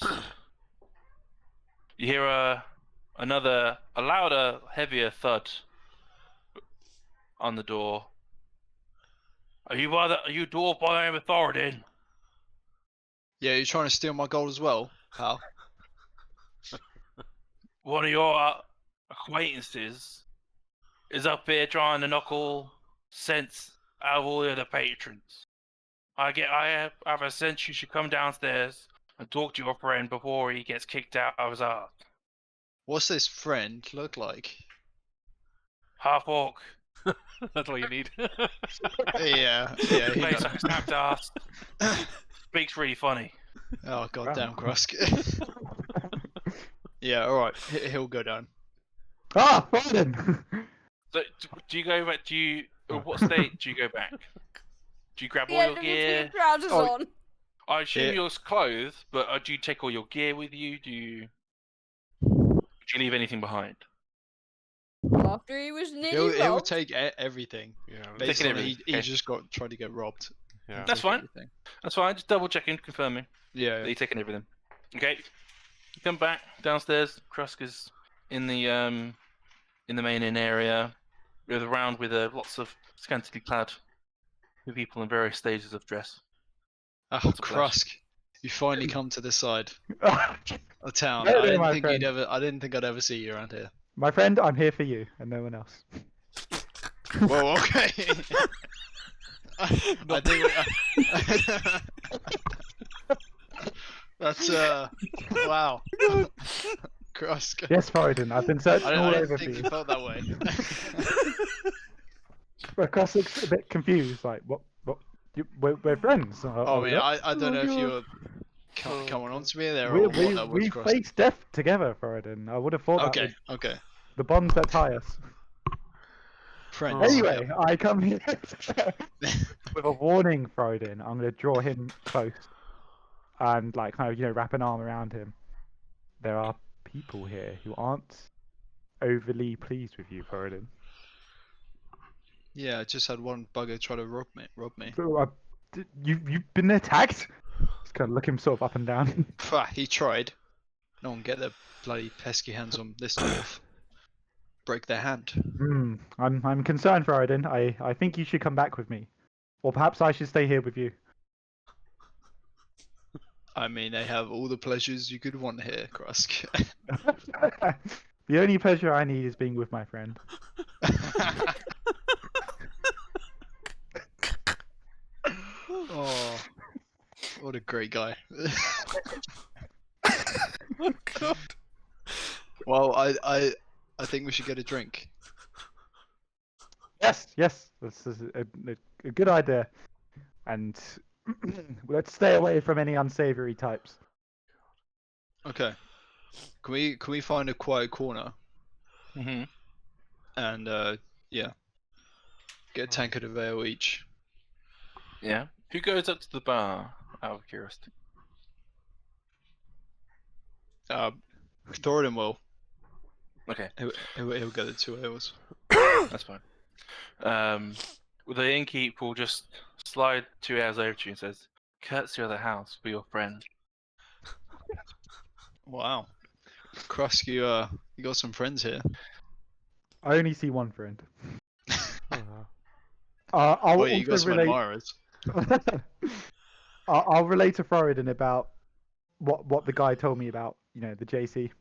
you hear a louder, heavier thud on the door. Are you dwarf by the name of Thoradin? Yeah, you're trying to steal my gold as well, pal. One of your acquaintances is up here trying to knock all sense out of all the other patrons. I have a sense you should come downstairs and talk to your friend before he gets kicked out of his ass. What's this friend look like? Half-Orc, That's all you need. Yeah, he plays knows. like a snapped ass, speaks really funny. Oh goddamn, Krusk. Yeah, all right, he'll go down. Ah, Thoradin! So, do you go back? What state do you go back? Do you grab all Yeah, your with gear? your trousers Oh, on. I assume Yeah. you're clothed, but do you take all your gear with you? Do you leave anything behind? After he was He'll nearly robbed. take everything. yeah, Based Taking on everything, he okay. just tried to get robbed. yeah. That's Took fine. everything. That's fine. Just double checking, confirming Yeah. that you're taking everything. Okay. You come back downstairs. Krusk is in the main inn area, with lots of scantily clad people in various stages of dress. Ah, Lots of flesh. Krusk, you finally come to this side of town. Hello, I didn't my think friend. I didn't think I'd ever see you around here. My friend, I'm here for you and no one else. Whoa, okay. I think that's wow. Krusk. Yes, Thoradin, I've been searching I all didn't over for think you. you felt that way. But Krusk looks a bit confused, like, what? We're friends. Oh man, yeah? I don't know if you're- you're coming on to me there We, or we, what that was, we Krusk. faced death together, Thoradin. I would have thought that Okay, was okay. the bonds that tie us. Friends. Anyway, I come here with a warning, Thoradin. I'm going to draw him close and, like, kind of, wrap an arm around him. There are people here who aren't overly pleased with you, Thoradin. Yeah, I just had one bugger try to rob me. So, you've been attacked? Just kind of look him sort of up and down. Pah, he tried. No one get their bloody pesky hands on this dwarf. Break their hand. I'm concerned, Thoradin. I think you should come back with me, or perhaps I should stay here with you. I mean, they have all the pleasures you could want here, Krusk. The only pleasure I need is being with my friend. Oh, what a great guy. Oh God. Well, I think we should get a drink. Yes, this is a good idea, and let's stay away from any unsavory types. Okay. Can we find a quiet corner Mm-hmm. and yeah, get a tankard of ale each. Yeah. Who goes up to the bar? Out of curiosity. Thoradin will. Okay, He'll get the 2 ales. that's fine. The innkeep will just slide 2 hours over to you and says, "Courtesy of the house for your friend." Wow. Krusk, you got some friends here. I only see one friend. Oh, I'll Well, you got also some relate. admirers. I'll relate to Thoradin about what the guy told me about. You know, the JC.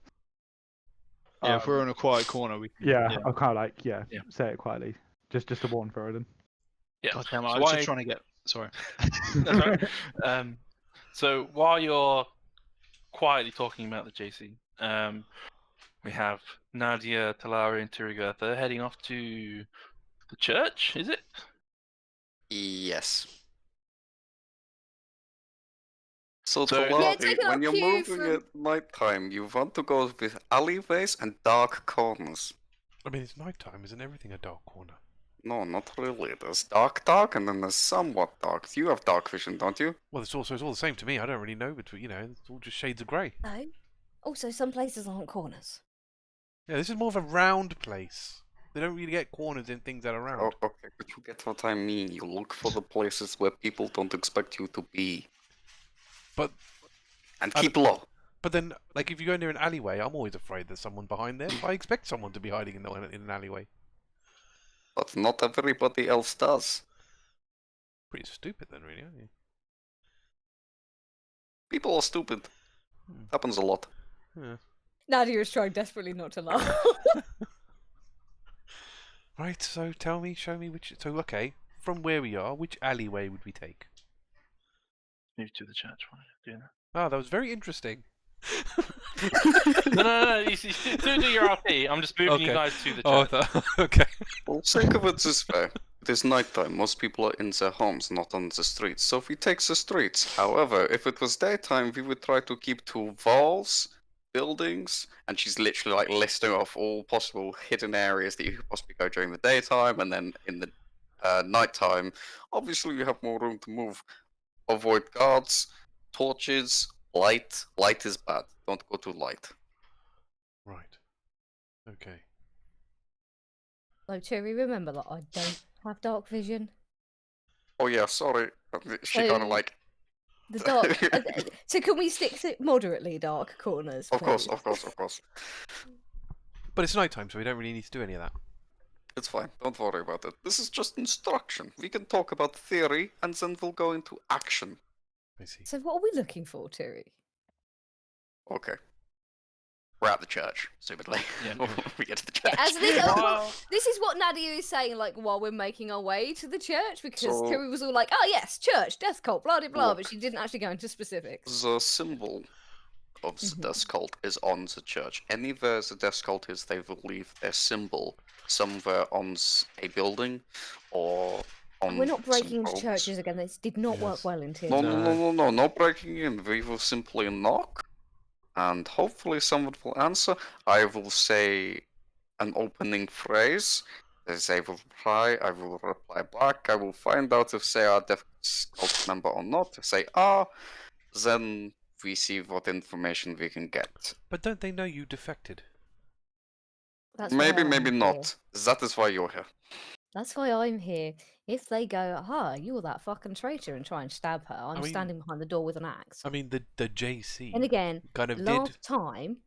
Yeah, if we're in a quiet corner, we can. Yeah, I'll kind of like Yeah. say it quietly, just to warn Thoradin. Yeah. God damn it, So I was why- just trying to get. Sorry. That's right. So while you're quietly talking about the JC, we have Nadia, Talari, and Turygurtha heading off to the church. Is it? Yes. So, So- Talari, Yeah, take when a you're cue moving from- at nighttime, you want to go with alleyways and dark corners. I mean, it's night time, isn't everything a dark corner? No, not really. There's dark, and then there's somewhat dark. You have dark vision, don't you? Well, it's all the same to me. I don't really know between, it's all just shades of grey. No. Also, some places aren't corners. Yeah, this is more of a round place. They don't really get corners in things that are round. Oh, okay, but you get what I mean. You look for the places where people don't expect you to be. But And I keep low. But then, like, if you go near an alleyway, I'm always afraid there's someone behind there. I expect someone to be hiding in an alleyway. But not everybody else does. Pretty stupid then, really, aren't you? People are stupid. Happens a lot. Yeah. Nadia is trying desperately not to laugh. Right, so show me which... So, okay, from where we are, which alleyway would we take? Move to the church. Why are you doing that? Oh, that was very interesting. No. You do your RP. I'm just moving you Okay. guys to the Oh, church. okay. Well, think of it this way. It is nighttime. Most people are in their homes, not on the streets. So we take the streets. However, if it was daytime, we would try to keep to walls, buildings, and she's literally like listing off all possible hidden areas that you could possibly go during the daytime, and then in the nighttime, obviously you have more room to move. Avoid guards, torches, light. Light is bad. Don't go to light. Right. Okay. So, Cherry, remember that I don't have dark vision. Oh yeah, sorry. She kind So- of like. The dark. So, can we stick to moderately dark corners? Of course, please? of course, of course. But it's nighttime, so we don't really need to do any of that. It's fine. Don't worry about it. This is just instruction. We can talk about theory, and then we'll go into action. I see. So, what are we looking for, Terry? Okay. We're at the church, assumedly. Yeah. We get to the Yeah, church. as this, Well- this is what Nadia is saying, like, while we're making our way to the church, because So- Terry was all like, oh, yes, church, death cult, blah, blah, blah, but Look. she didn't actually go into specifics. The symbol of the death cult is on the church. Anywhere the death cult is, they will leave their symbol somewhere on a building or on. We're not some breaking into poles. churches again, this did not work Yes. well in Tier. No, no breaking in. We will simply knock, and hopefully someone will answer. I will say an opening phrase. As they will reply, I will reply back. I will find out if they are death cult member or not. If they are, then we see what information we can get. But don't they know you defected? That's Maybe, why maybe I'm not. Here. That is why you're here. That's why I'm here. If they go, you're that fucking traitor, and try and stab her, I'm mean- standing behind the door with an axe. I mean, the JC And again, kind of last did. time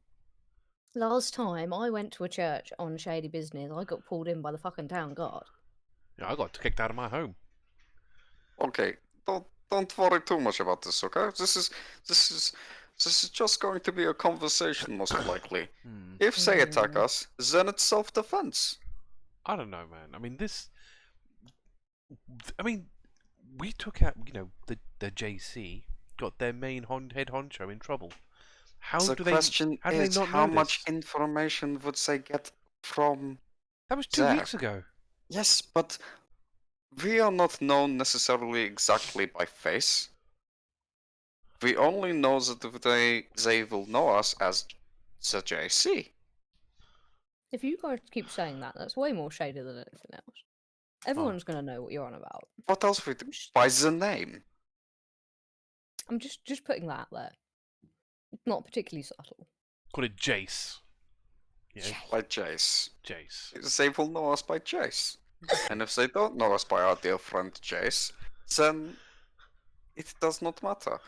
I went to a church on shady business, I got pulled in by the fucking town guard. Yeah, I got kicked out of my home. Okay, don't worry too much about this, okay? This is just going to be a conversation, most likely. Hmm. If they attack us, then it's self-defense. I don't know, man. I mean, I mean, we took out, the JC got their main head honcho in trouble. How The do they? question How do they is, not how know much this? information would they get from... That was 2 there? weeks ago. Yes, but we are not known necessarily exactly by face. We only know that they will know us as the JC. If you guys keep saying that, that's way more shady than anything else. Everyone's gonna know what you're on about. What else we do? By the name. I'm just putting that out there. It's not particularly subtle. Call it Jace. Yeah, By Jace. Jace. They will know us by Jace. And if they don't know us by our dear friend Jace, then it does not matter.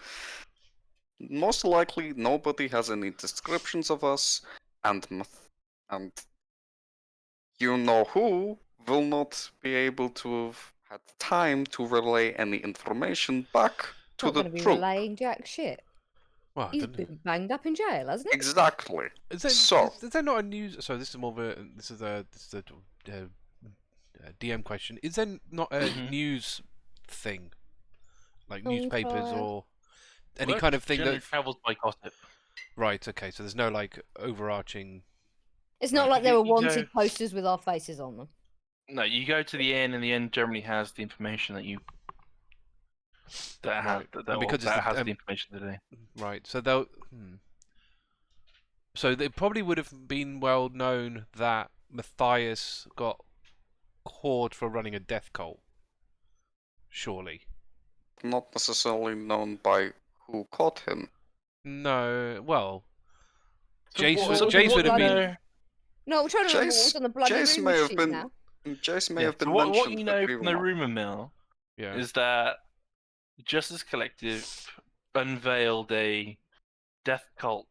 Most likely, nobody has any descriptions of us, and you know who will not be able to have had time to relay any information back to Not the gonna be troop. relaying jack shit. Well, I He's don't know. been banged up in jail, hasn't he? Exactly. Is there, So- is there not a news? So this is more of a DM question. Is there not a Mhm. news thing, like Okay. newspapers or any Work kind of thing generally that? travels by gossip. Right. Okay. So there's no like overarching. It's not Right. like there You- were you wanted go- posters with our faces on them. No, you go to the inn, and the inn generally has the information that Right. that And because it's that the- has the information today. Right. So they'll. So it probably would have been well known that Matthias got caught for running a death cult. Surely. Not necessarily known by who caught him. No. Well. So Jace what- was- so Jace what would have you been- know- No, we're trying to remember what was Jace- on the bloody Jace rumor may have sheet been- now. Jace may Yeah, have been so what mentioned. you but know we from will the not. rumor mill Yeah. is that Justice Collective unveiled a death cult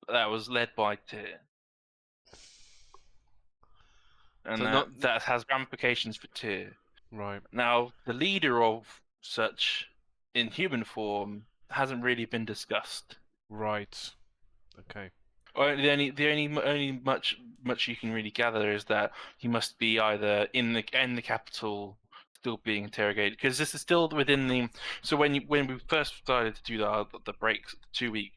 that was led by Tyr. And So that has ramifications for Tyr. Right. Now, the leader of such in human form hasn't really been discussed. Right. Okay. Or the only much you can really gather is that he must be either in the capital, still being interrogated, because this is still within the. So when we first started to do the breaks, 2 week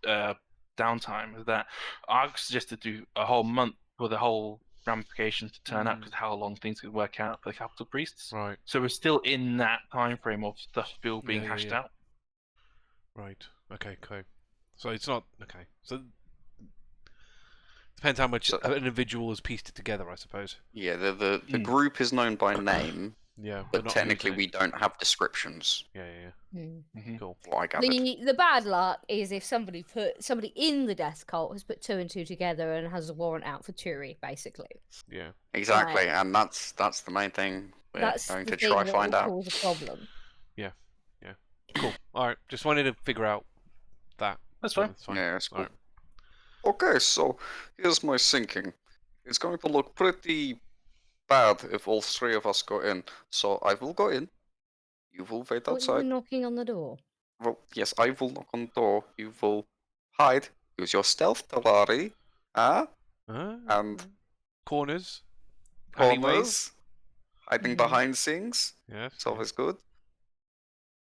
downtime, that I suggested do a whole month for the whole ramifications to turn up, because how long things could work out for the capital priests. Right. So we're still in that time frame of stuff still being Yeah, hashed yeah. out. Right. Okay. Okay. So it's not okay. So depends how much So- an individual has pieced it together, I suppose. Yeah, the Hmm. group is known by name, Yeah. but not technically who's in we it. don't have descriptions. Yeah. Yeah. Hmm. Yeah. Cool. What I gathered. The bad luck is if somebody in the death cult has put 2 and 2 together and has a warrant out for Turi, basically. Yeah. Exactly, Right. and that's the main thing we're That's going the to thing try that find will out. cause a problem. Cool. All right. Just wanted to figure out that. That's So fine. that's fine. Yeah, it's cool. Alright. Okay, so here's my thinking. It's going to look pretty bad if all three of us go in. So I will go in. You will wait What are you outside. knocking on the door? Well, yes, I will knock on the door. You will hide. Use your stealth, Talari. And corners. Alleyways. corners. Hiding Mhm. behind things. Yes. It's always good.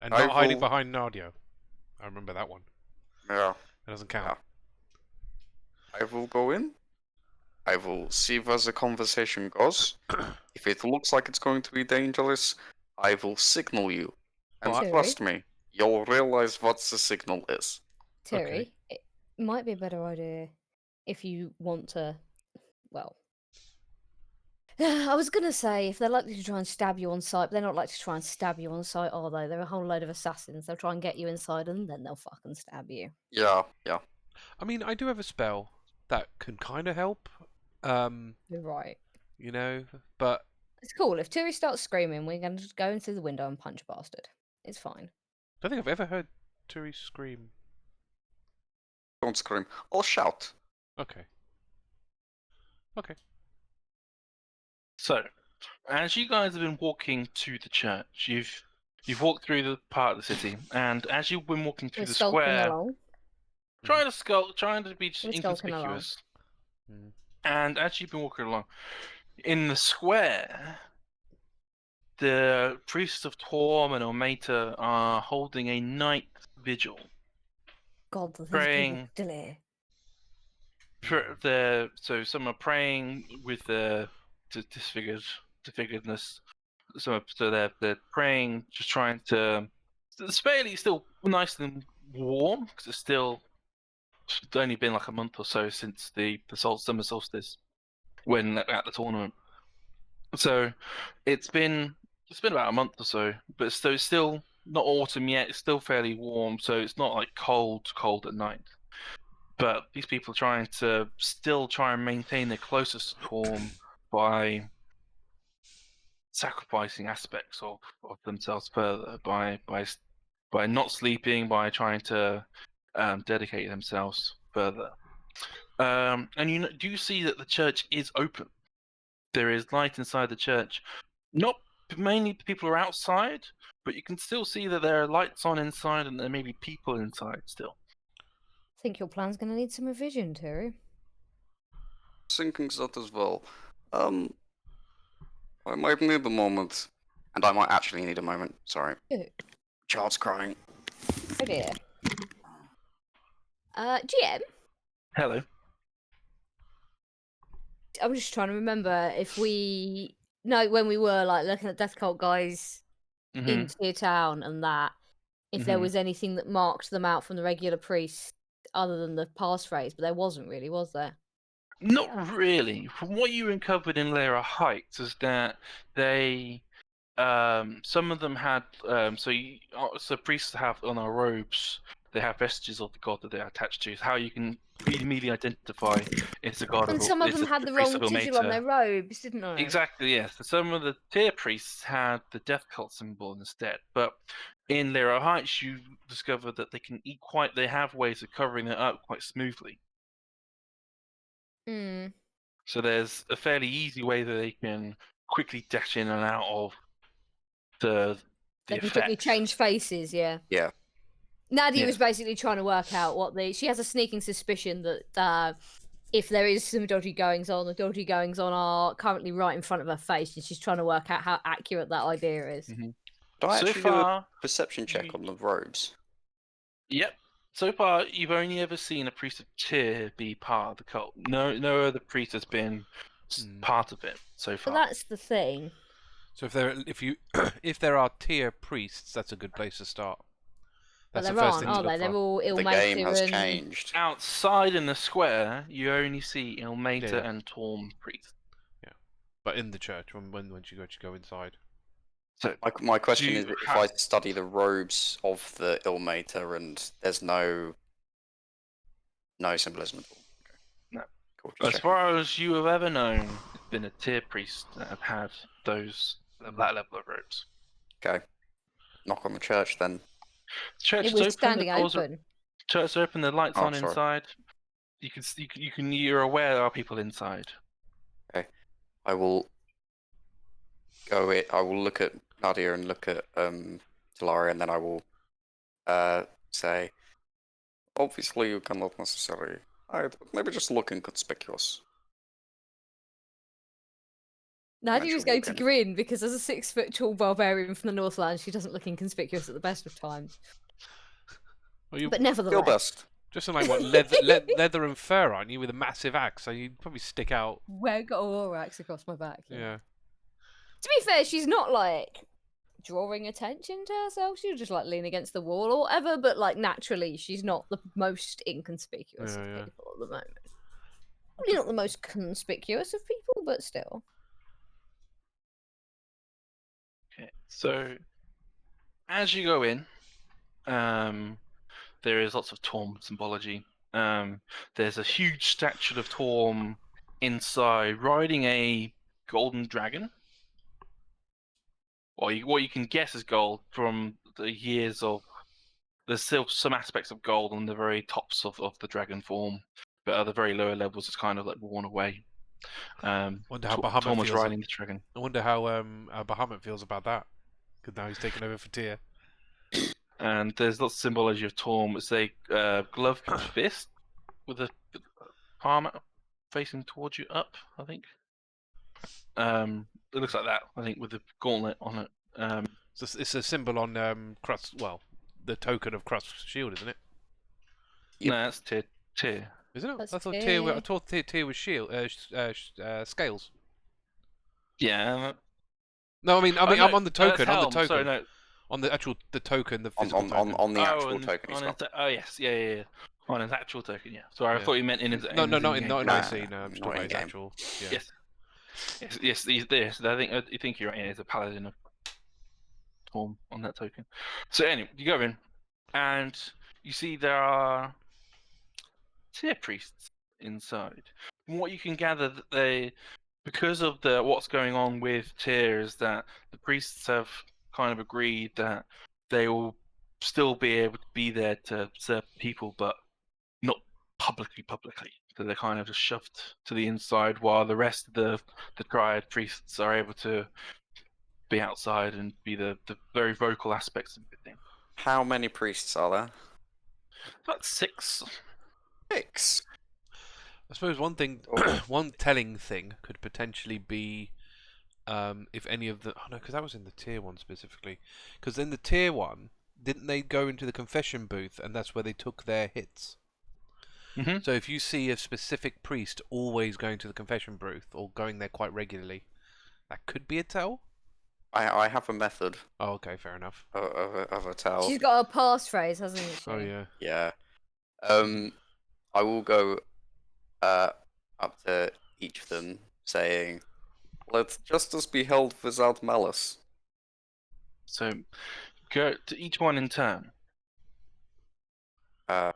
And I not hiding will- behind Nadia. I remember that one. Yeah. That doesn't count. I will go in. I will see where the conversation goes. If it looks like it's going to be dangerous, I will signal you. And Sorry? trust me, you'll realize what the signal is. Terry, it might be a better idea if you want to, well, I was gonna say, if they're likely to try and stab you on sight, but they're not likely to try and stab you on sight, are they? They're a whole load of assassins. They'll try and get you inside and then they'll fucking stab you. Yeah. I mean, I do have a spell that can kind of help. You're right. You know, but It's cool. If Turi starts screaming, we're going to just go in through the window and punch a bastard. It's fine. I don't think I've ever heard Turi scream. Don't scream. I'll shout. Okay. Okay. So, as you guys have been walking to the church, you've walked through the part of the city, and as you've been walking through We're the skulking square, along. trying to be We're skulking along. inconspicuous, Mm. and as you've been walking along, in the square, the priests of Torm and Ometa are holding a night vigil. God, these Praying. people still here. So some are praying with the disfiguredness. So they're praying, just trying to. It's fairly still nice and warm because it's only been like a month or so since the summer solstice when at the tournament. So it's been about a month or so, but so it's still not autumn yet. It's still fairly warm, so it's not like cold at night. But these people are trying to still try and maintain their closest to Torm by sacrificing aspects of themselves further, by not sleeping, by trying to dedicate themselves further. And do you see that the church is open? There is light inside the church. Not mainly people are outside, but you can still see that there are lights on inside, and there may be people inside still. I think your plan's going to need some revision, Turi. Thinking that as well. I might need a moment. And I might actually need a moment. Sorry. Good. Child's crying. Oh dear. GM? Hello. I'm just trying to remember if we... No, when we were like looking at Death Cult guys in Tier Town and that, if there was anything that marked them out from the regular priests other than the passphrase, but there wasn't really, was there? Not really. From what you uncovered in Lyra Heights is that they, some of them had, so priests have on our robes, they have vestiges of the god that they're attached to. It's how you can immediately identify it's a god. And some of them had the wrong sigil on their robes, didn't they? Exactly, yes. Some of the tier priests had the death cult symbol instead, but in Lyra Heights, you discover that they have ways of covering it up quite smoothly. So there's a fairly easy way that they can quickly dash in and out of the They can effect. quickly change faces, yeah. Yeah. Nadia was basically trying to work out she has a sneaking suspicion that if there is some dodgy goings on, the dodgy goings on are currently right in front of her face, and she's trying to work out how accurate that idea is. Do I So actually do a far, perception check on the robes? Yep. So far, you've only ever seen a priest of Tyr be part of the cult. No other priest has been part of it so But far. that's the thing. So if there are tier priests, that's a good place to start. But That's there the first aren't, thing to are they? look They're for. all The Ilmater game has and... changed. Outside in the square, you only see Ilmater Yeah. and Torm priests. But in the church, when you go inside. So My question you is, if have- I study the robes of the Ilmater and there's no symbolism at all. Okay. No. Cool. just as checking. far as you have ever known, it's been a tier priest that have had that level of robes. Okay. Knock on the church then. The church It is was open. standing the doors open. Church is open. The lights Oh, on sorry. inside. You're aware there are people inside. I will look at Nadia and look at Talari, and then I will say, obviously you cannot necessarily hide, but maybe just look inconspicuous. Nadia was going to walking. grin because as a 6-foot tall barbarian from the Northland, she doesn't look inconspicuous at the best of times. Well, you But Your nevertheless, best. just in like what leather and fur, aren't you, with a massive axe? So you'd probably stick out. where got a war axe across my back? Yeah. To be fair, she's not like drawing attention to herself. She'll just like lean against the wall or whatever. But like naturally, she's not the most inconspicuous of Yeah. people at the moment. Probably not the most conspicuous of people, but still. So, as you go in, there is lots of Torm symbology. There's a huge statue of Torm inside, riding a golden dragon. Well, what you can guess is gold from the years of. There's still some aspects of gold on the very tops of the dragon form, but at the very lower levels, it's kind of like worn away. Wonder how Bahamut Torm was feels. riding the dragon. I wonder how Bahamut feels about that. Because now he's taken over for Tyr. And there's lots of symbology of Torm. It's a gloved fist with a palm facing towards you up, I think. It looks like that, I think, with the gauntlet on it. It's a symbol on Krusk. Well, the token of Krusk's shield, isn't it? Yep. No, that's Tyr. Isn't it? That's I thought Tyr. I thought Tyr was shield. Scales. Yeah. No, I mean, no, I'm on the token. that's On the Helm. token. Sorry, no. On the actual token, the On, physical on, token. on the actual and token, he's on got. oh yes, yeah. On his actual token, yeah. Sorry, I Yeah. thought you meant in his. No, in not his in in-game. not in Nah, IC. No, I'm just not talking about his in-game. actual. Yeah. Yes. Yes. I think you're right. Yeah, it's a paladin of Torm on that token. So anyway, you go in, and you see there are Tyr priests inside. From what you can gather, that they, because of what's going on with Tyr, is that the priests have kind of agreed that they will still be able to be there to serve people, but not publicly. So they're kind of just shoved to the inside, while the rest of the Dryad priests are able to be outside and be the very vocal aspects of everything. How many priests are there? About 6. 6. I suppose one thing, Oh. one telling thing could potentially be if any of the. Oh no, because that was in the tier one specifically. Because in the tier one, didn't they go into the confession booth and that's where they took their hits? Mm-hmm. So if you see a specific priest always going to the confession booth or going there quite regularly, that could be a tell. I have a method Oh, okay, fair enough. of a tell. She's got a passphrase, hasn't she? Oh yeah. Yeah. I will go up to each of them saying, "Let justice be held without malice." So go to each one in turn. I'm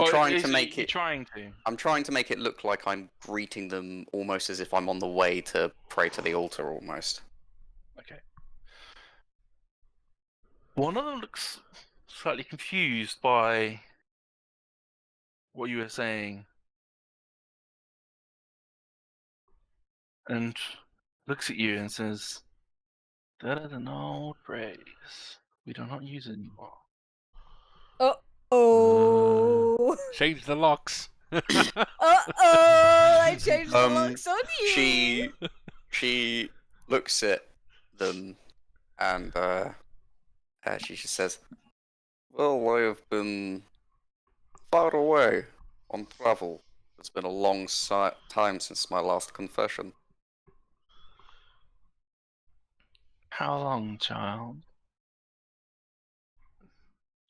trying to make You're it. trying to. I'm trying to make it look like I'm greeting them almost as if I'm on the way to pray to the altar, almost. Okay. One of them looks slightly confused by what you were saying, and looks at you and says, "That is an old phrase. We do not use it anymore." Oh. Change the locks. I changed the locks on you. She looks at them and she just says, "Well, I have been far away on travel. It's been a long time since my last confession." How long, child?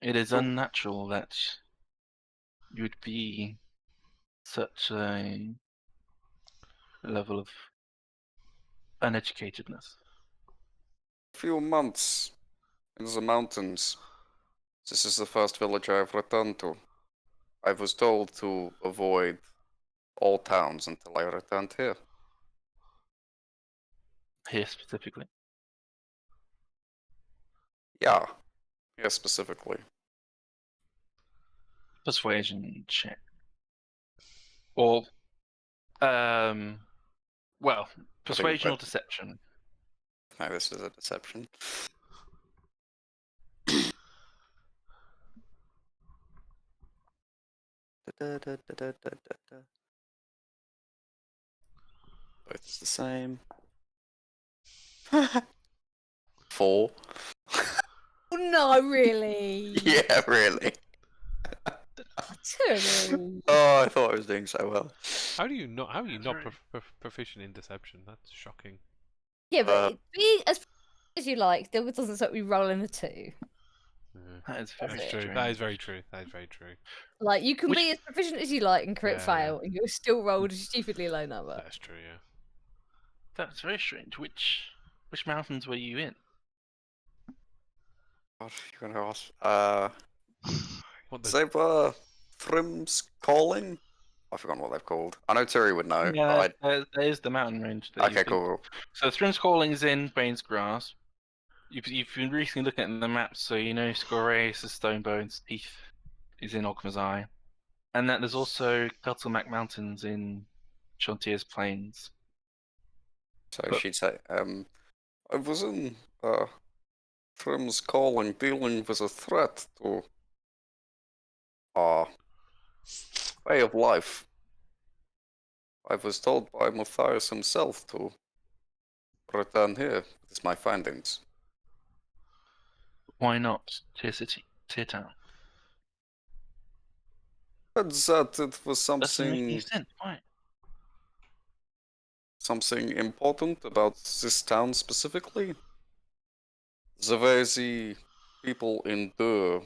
It is unnatural that you'd be such a level of uneducatedness. A few months in the mountains. This is the first village I have returned to. I was told to avoid all towns until I returned here. Here specifically. Yeah, here specifically. Persuasion check. Or, well, persuasion or deception. No, this is a deception. Both is the same. 4. No, really. Yeah, really. Tony. Oh, I thought I was doing so well. How are you not That's right. proficient in deception? That's shocking. Yeah, but be as you like. There doesn't stop me rolling a 2. That is That's very true. strange. That is very true. That is very true. Like you can Which- be as proficient as you like and crit Yeah, fail, and you'll still roll a stupidly low number. That's true. Yeah. That's very strange. Which Which mountains were you in? What are you gonna ask? What the? Zebra Thrim's Calling? I forgot what they've called. I know Turi would know, Yeah, but there's the mountain range. That I... you've Okay, been- cool. So Thrim's Calling is in Bane's Grasp. You've been recently looking at the maps, so you know Scorace, Stonebones, Teeth is in Ogma's Eye. And then there's also Cuttlemac Mountains in Chontier's Plains. So But- she'd say, I was in Thrim's Calling dealing with a threat to our way of life. I was told by Matthias himself to return here. This is my findings. Why not? Tier City, Tier Town. But that it was Doesn't make any something sense. Why? something important about this town specifically. The way the people endure.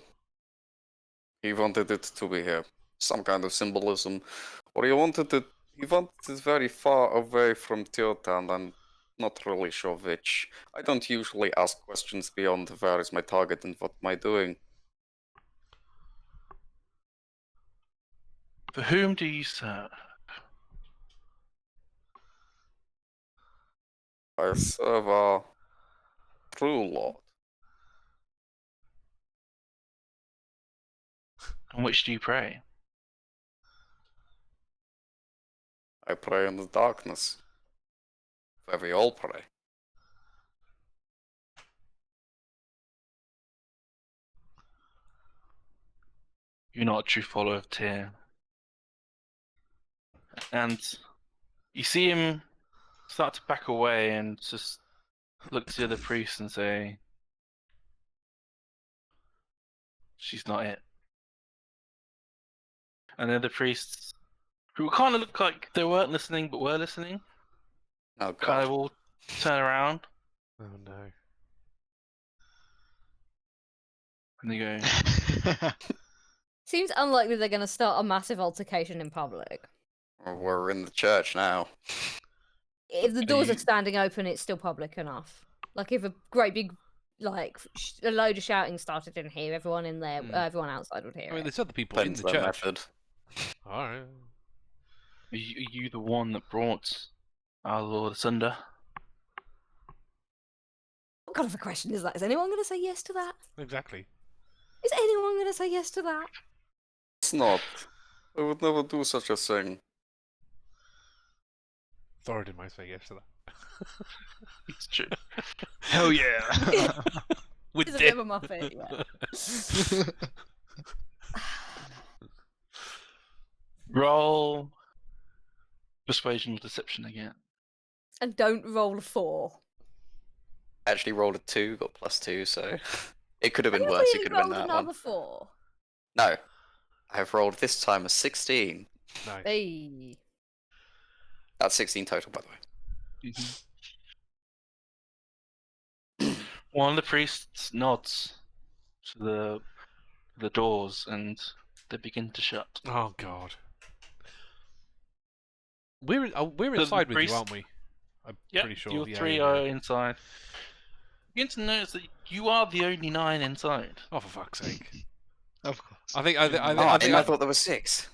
He wanted it to be here. Some kind of symbolism. Or he wanted it very far away from Teotan. I'm not really sure which. I don't usually ask questions beyond where is my target and what am I doing. For whom do you serve? I serve our true lord. And which do you pray? I pray in the darkness. Where we all pray. You're not a true follower of Tyr. And you see him start to back away and just look to the other priest and say, she's not it. And the other priests, who kind of looked like they weren't listening but were listening, Oh kind of god. all turn around Oh no. and they go, Seems unlikely they're going to start a massive altercation in public. Well, we're in the church now. If the doors are you- standing open, it's still public enough. Like if a great big, a load of shouting started in here, everyone in there, everyone outside would hear I mean, it. there's other people in Depends the on the church. method. Alright. are you the one that brought our Lord asunder? What kind of a question is that? Is anyone going to say yes to that? Exactly. Is anyone going to say yes to that? It's not. I would never do such a thing. Thoradin might say yes to that. It's true. Hell yeah! With He's a dick. bit of a muppet, yeah. Roll persuasion or deception again. And don't roll a 4. Actually rolled a 2, got +2, so it could have been Have you worse. It really could have been rolled that another one. 4? No, I have rolled this time a 16. Nice. Hey. That's 16 total, by the way. One of the priests nods to the doors and they begin to shut. Oh god. We're The inside with you, priest- aren't we? I'm Yep, pretty sure. you Yeah, three yeah, are yeah. inside. You begin to notice that you are the only 9 inside. Oh, for fuck's sake! Of course. I think I I think thought there were 6.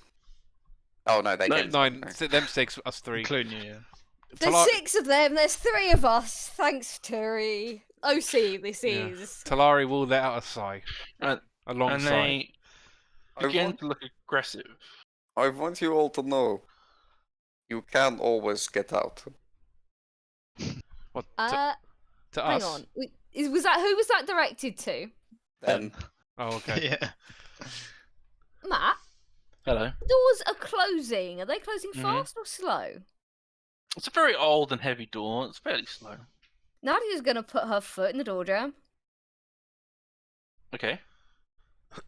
Oh no, they No, came. 9. Okay. Them 6, us 3. Including you, yeah. There's Talar- 6 of them, there's 3 of us. Thanks, Turi. OC, this Yeah. is. Talari will let out a sigh. And Alongside. they I begin want, to look aggressive. I want you all to know, you can always get out. What? To Hang us? on. Was that who was that directed to? Then Oh, okay. Yeah. Matt, Hello. doors are closing. Are they closing Mhm. fast or slow? It's a very old and heavy door. It's fairly slow. Nadia's gonna put her foot in the door jam. Okay.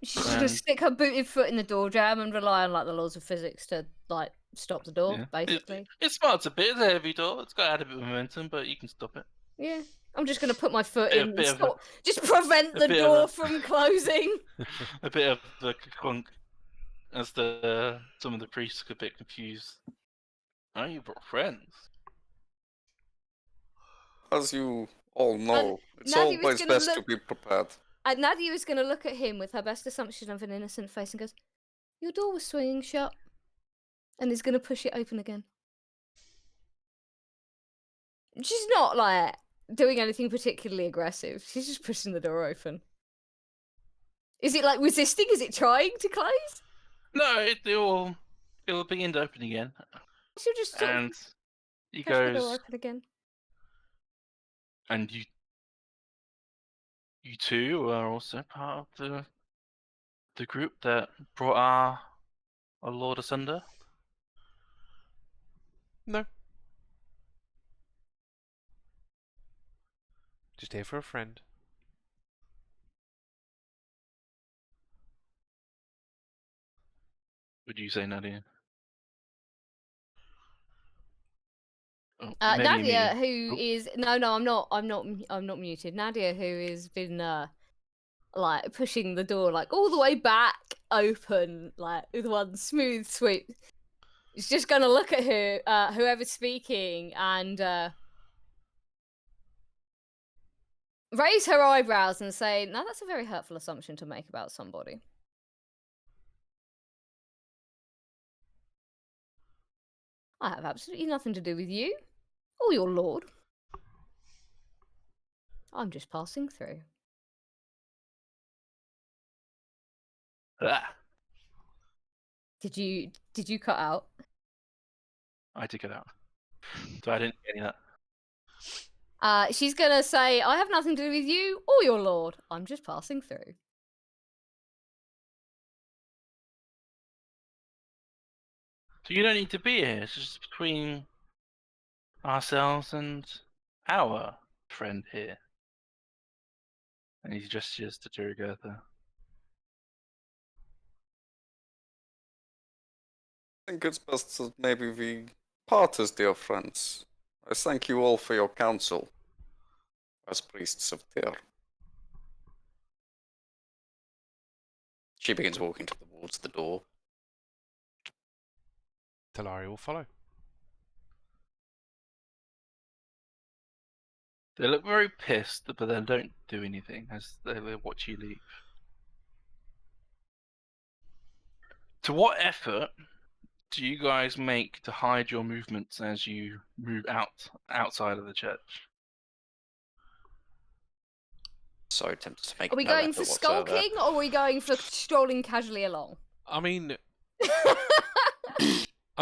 She's gonna Um, stick her booted foot in the door jam and rely on the laws of physics to stop the door, Yeah. basically. It smarts a bit. It's a heavy door. It's got to add a bit of momentum, but you can stop it. Yeah. I'm just gonna put my foot Bit- in and bit of a- stop, just prevent a the bit of door a- from closing. A bit of the clunk as some of the priests get a bit confused. Oh, you brought friends. as you Oh no, it's Nadia was always gonna best to look- be prepared. And Nadia is going to look at him with her best assumption of an innocent face and goes, "Your door was swinging shut," and is going to push it open again. She's not like doing anything particularly aggressive. She's just pushing the door open. Is it like resisting? Is it trying to close? No, it'll begin to open again, She'll just sort and of he push the door goes, open again. and you two are also part of the group that brought our lord asunder. No. Just here for a friend. Would you say, Nadia? Oh, maybe Nadia, muted. who Oh. is no, I'm not muted. Nadia, who has been like pushing the door like all the way back open, like with one smooth sweep. She's just gonna look at whoever's speaking and raise her eyebrows and say, "Now that's a very hurtful assumption to make about somebody." I have absolutely nothing to do with you or your lord. I'm just passing through. Ah, Did you cut out? I took it out, so I didn't get any of that. She's gonna say, "I have nothing to do with you or your lord. I'm just passing through." So you don't need to be here. It's just between ourselves and our friend here. And he gestures to Turygurtha. I think it's best that maybe we part as dear friends. I thank you all for your counsel as priests of Tyr. She begins walking towards the door. Talari will follow. They look very pissed, but then don't do anything as they watch you leave. To what effort do you guys make to hide your movements as you move outside of the church? So tempted to make Are we no going effort for whatsoever. skulking or are we going for strolling casually along? I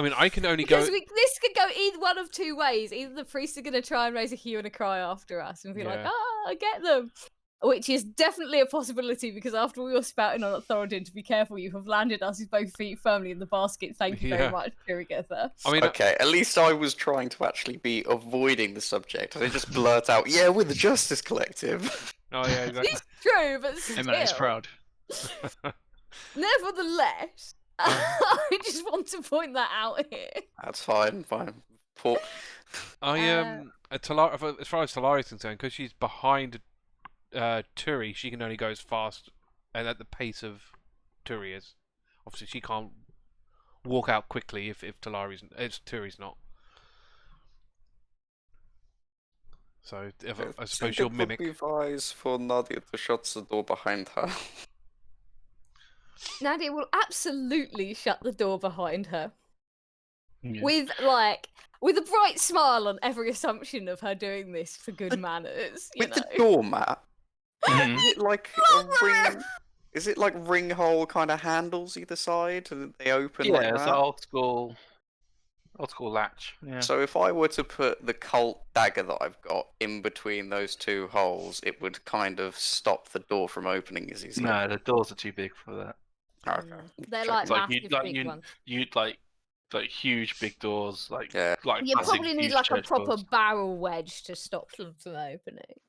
mean, I can only go. Because this could go either one of two ways. Either the priests are going to try and raise a hue and a cry after us and be like, Yeah. "Ah, get them," which is definitely a possibility because after we were spouting on at Thoradin to be careful, you have landed us with both feet firmly in the basket. Thank you Yeah. very much, Turygurtha. I mean, Okay, at least I was trying to actually be avoiding the subject. I didn't just blurt out, "Yeah, we're the Justice Collective." oh yeah, exactly. It's true, but still. Hey man, he's proud. Nevertheless, I just want to point that out here. That's fine. Poor... As far as Talari is concerned, because she's behind Turi, she can only go as fast and at the pace of Turi is. Obviously, she can't walk out quickly if Turi's not. So I suppose she'll mimic. It would be wise for Nadia to shut the door behind her. Nadia will absolutely shut the door behind her. Yeah. With a bright smile on every assumption of her doing this for good manners. You With the know. doormat, Mhm. is it like a ring? Is it like ring hole kind of handles either side, and they open like Yeah, it's that? an old school latch. Yeah. So if I were to put the cult dagger that I've got in between those two holes, it would kind of stop the door from opening as easily. No, the doors are too big for that. Okay. They're Check. like It's like massive big ones. you'd like huge big doors, like Yeah. You massive, probably need huge like a church proper doors. barrel wedge to stop them from opening.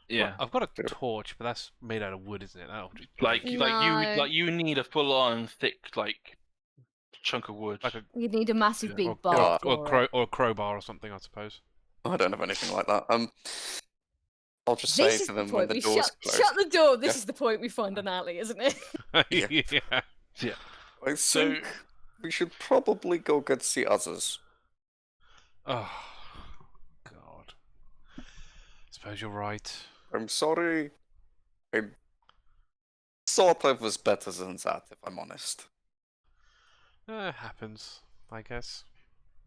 Yeah, I've got a torch, but that's made out of wood, isn't it? That'll just No. you need a full on thick chunk of wood. like a You'd need a massive Yeah. big or, bar. or a crowbar or something, I suppose. I don't have anything like that. I'll just say This is to the them when point. the We door's shut closed. the door. This Yeah. is the point we find an alley, isn't it? Yeah. I So- think we should probably go get the others. Oh, God. Suppose you're right. I'm sorry. I thought I was better than that, if I'm honest. Happens, I guess.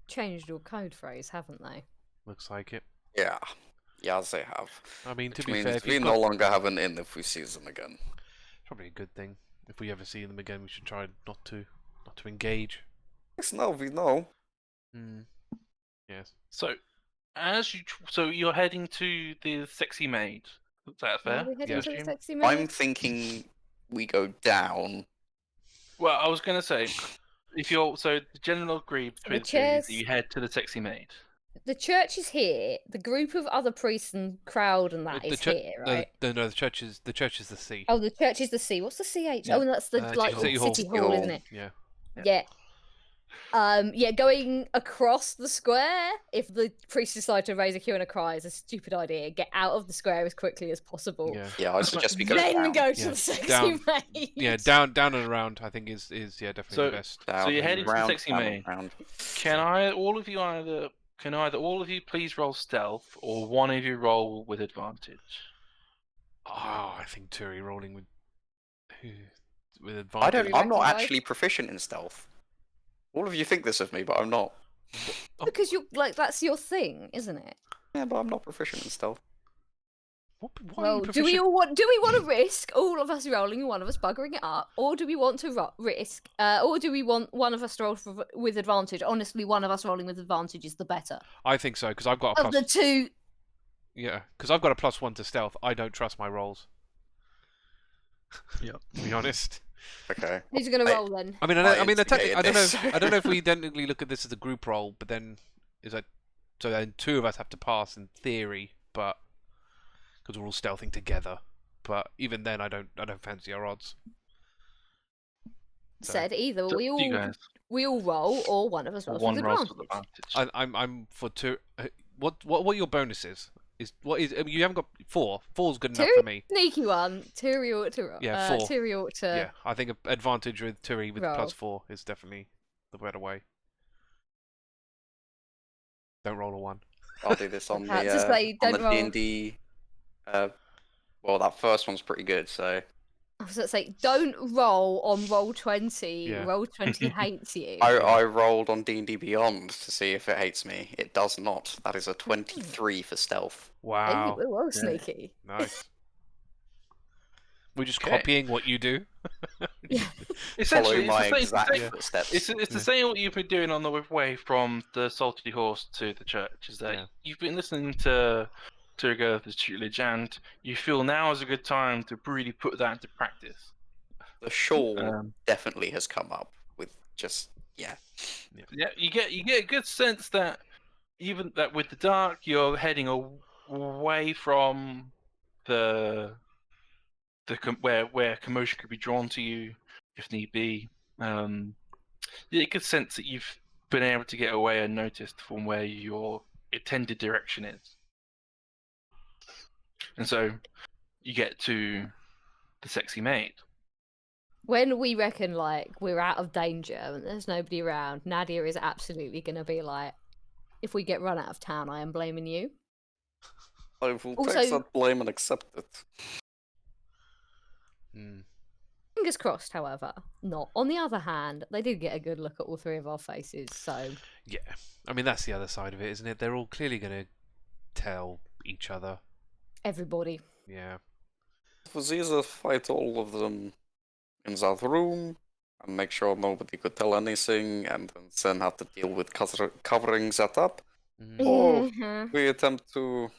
Changed your code phrase, haven't they? Looks like it. Yeah. Yeah, they have. I mean, to Which be means fair, if we you've no got... longer have an inn if we see them again. Probably a good thing. If we ever see them again, we should try not to engage. Yes, now we know. Hmm. Yes. So, so you're heading to the sexy maid. Is that Why fair? are we heading Yeah. to the Assume? sexy I'm maid? thinking we go down. Well, I was gonna say, if you're the general agreed The between the two is chairs- that you head to the sexy maid. The church is here. The group of other priests and crowd and that is here, right? No, the church is the sea. Oh, the church is the C. What's the CH? Yeah. Oh, that's the like City Hall. city hall, isn't it? Yeah. Yeah. Yeah. Yeah, going across the square, if the priests decide to raise a hue and a cry, is a stupid idea. Get out of the square as quickly as possible. Yeah. Yeah, I suggest we go Then down. go to Yeah, the sexy down. maid. Yeah, down and around. I think is definitely So- the best. Down you're and heading to the round, sexy down and maid. round. Can either all of you please roll stealth, or one of you roll with advantage? Oh, I think Turi rolling with I advantage. don't. you I'm not reckon, guys? actually proficient in stealth. All of you think this of me, but I'm not. Because you're like that's your thing, isn't it? Yeah, but I'm not proficient in stealth. Why are you Well, do we proficient? want to risk all of us rolling and one of us buggering it up, or do we want to risk, or do we want one of us to roll with advantage? Honestly, one of us rolling with advantage is the better I think so because I've got a of plus. the two. Yeah, because I've got a +1 to stealth. I don't trust my rolls. Yep. To be honest. Okay. Who's going to I- roll then? I mean, I I don't know. instigated this. I don't know if we technically look at this as a group roll, but then is that so? Then two of us have to pass in theory, but because we're all stealthing together. But even then, I don't fancy our odds. So- Said either So, you guys, we all roll, or one of us or rolls one with rolls advantage. with advantage. I'm for two. What are your bonuses? I mean, you haven't got 4. 4's good enough Two? for me. Sneaky one. Turi ought to roll. Yeah, 4. Turi ought to. Yeah, I think advantage with Turi with roll. +4 is definitely the better way. Don't roll a 1. I'll do this on Perhaps just say, on don't the roll. D&D. Well, that first one's pretty good. So I was going to say, don't roll on roll 20. Yeah. Roll 20 hates you. I rolled on D&D Beyond to see if it hates me. It does not. That is a 23 for stealth. Hey, Wow, we're well sneaky. nice. We're just Okay. copying what you do. Essentially, Follow it's my the exact same, footsteps. it's the same what you've been doing on the way from the Salty Horse to the church. Is that Yeah. you've been listening to Turygurtha's tutelage, and you feel now is a good time to really put that into practice. The shawl Um, definitely has come up with just Yeah, you get a good sense that even that with the dark, you're heading away from where commotion could be drawn to you if need be. You get a good sense that you've been able to get away unnoticed from where your intended direction is, and so you get to the sexy maid. When we reckon like we're out of danger and there's nobody around, Nadia is absolutely going to be like, if we get run out of town, I am blaming you. I will take Also- that blame and accept it. Hmm. Fingers crossed, however, not. On the other hand, they did get a good look at all three of our faces, so Yeah, I mean that's the other side of it, isn't it? They're all clearly going to tell each other. everybody. Yeah. It was either fight all of them in that room and make sure nobody could tell anything, and then have to deal with covering that up, Mhm. Oh. Mhm. we attempt to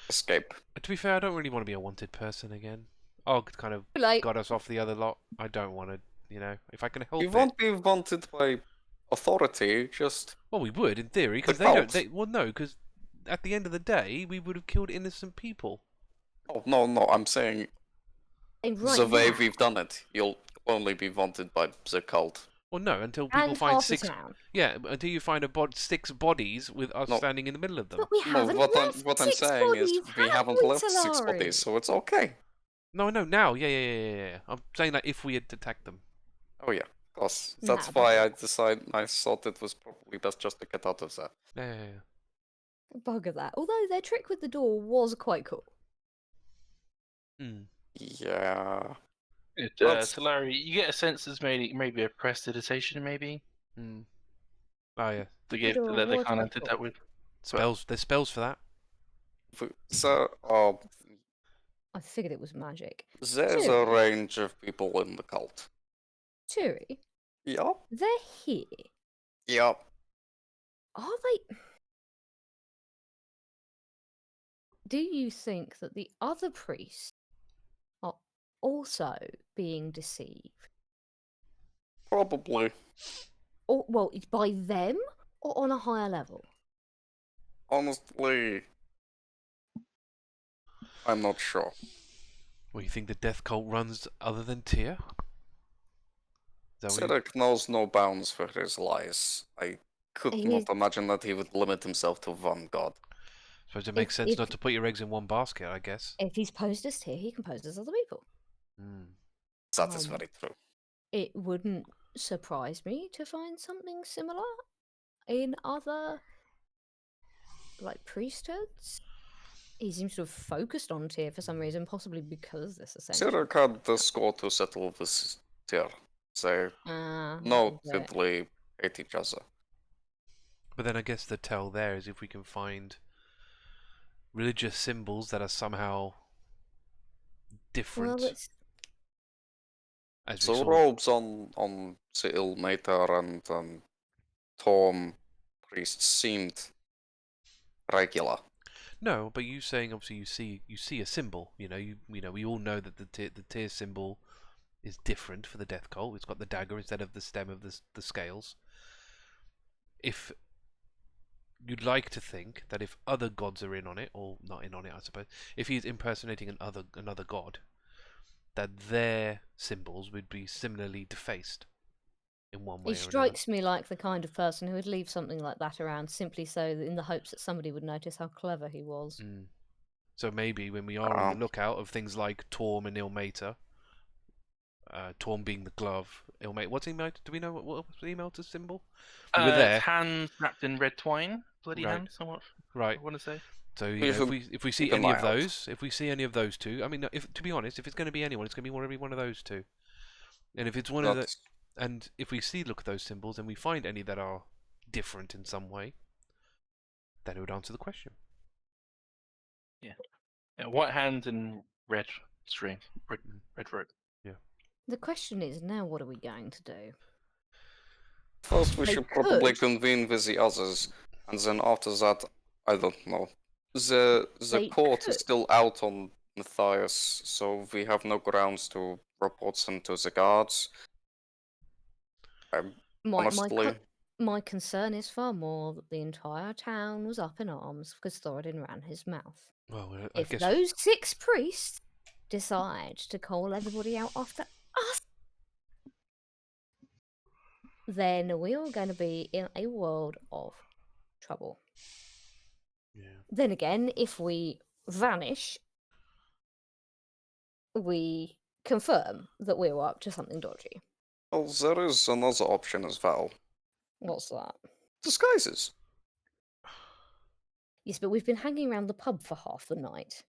escape. To be fair, I don't really want to be a wanted person again. Oh, it kind of Like, got us off the other lot. I don't want to, if I can help We it. won't be wanted by authority, just Well, we would in theory, because The they don't. cult. Well, no, because at the end of the day, we would have killed innocent people. oh no, I'm saying right the way now, we've done it, you'll only be wanted by the cult. Well, no, until people and find half the 6. town. Yeah, until you find 6 bodies with us No. standing in the middle of them. But we No, haven't what left I'm 6 saying bodies, is we have haven't left 6 Talari? bodies, so it's okay. No, now. Yeah. I'm saying that if we had attacked them. Oh yeah, of course. Nah, That's but- why I thought it was probably best just to get out of that. Yeah. Bugger that. Although their trick with the door was quite cool. Mm. Yeah. So Larry, you get a sense there's maybe a prestidigitation, maybe Mm. Oh yeah, they door they was kind of quite did cool. that with. spells. There's spells for that. So, I figured it was magic. there's a Turi, range of people in the cult. Turi, Yup. they're here. Yup. Are they? Do you think that the other priests are also being deceived? Probably. Or, well, by them or on a higher level? Honestly, I'm not sure. Well, you think the death cult runs other than Tyr? Is that what you... Cedric knows no bounds for his lies. I could He not is- imagine that he would limit himself to one god. Suppose it makes sense if- not to put your eggs in one basket, I guess. If he's posed as Tyr, he can pose as other people. Mm. That is Um, very true. It wouldn't surprise me to find something similar in other, like, priesthoods. He seems to have focused on Tyr for some reason, possibly because this ascension. Cedric had the score to settle this tier. They Ah, notedly hate each other. But then I guess the tell there is if we can find religious symbols that are somehow different. well, it's As we So saw. robes on the Ilmater and Tom priests seemed regular. No, but you saying obviously you see a symbol. You know we all know that the Tyr symbol is different for the death cult. It's got the dagger instead of the stem of the scales. If you'd like to think that if other gods are in on it, or not in on it, I suppose, if he's impersonating another god, that their symbols would be similarly defaced in one way he or another. strikes me like the kind of person who would leave something like that around simply so that in the hopes that somebody would notice how clever he was. Mm. So maybe when we are on the lookout of things like Torm and Ilmater, Torm being the glove, Ilmater, what's Ilmater? Do we know what was Ilmater's symbol? We were there. It's hands wrapped in red twine. Bloody Right. hands, somewhat. Right. I want to say. So We should if we see keep an any of eye out. those, if we see any of those two, I mean, if to be honest, if it's going to be anyone, it's going to be one of those two. And if it's one of the, That's- and if we look at those symbols and we find any that are different in some way, then it would answer the question. Yeah, white hands and red string, red rope. The question is now, what are we going to do? First, we They should probably could. convene with the others, and then after that, I don't know. The They court could. is still out on Matthias, so we have no grounds to report him to the guards. Honestly, My concern is far more that the entire town was up in arms because Thoradin ran his mouth. Well, I If guess those 6 priests decide to call everybody out after us, then we are going to be in a world of trouble. yeah. Then again, if we vanish, we confirm that we were up to something dodgy. well, there is another option as well. What's that? Disguises. Yes, but we've been hanging around the pub for half the night.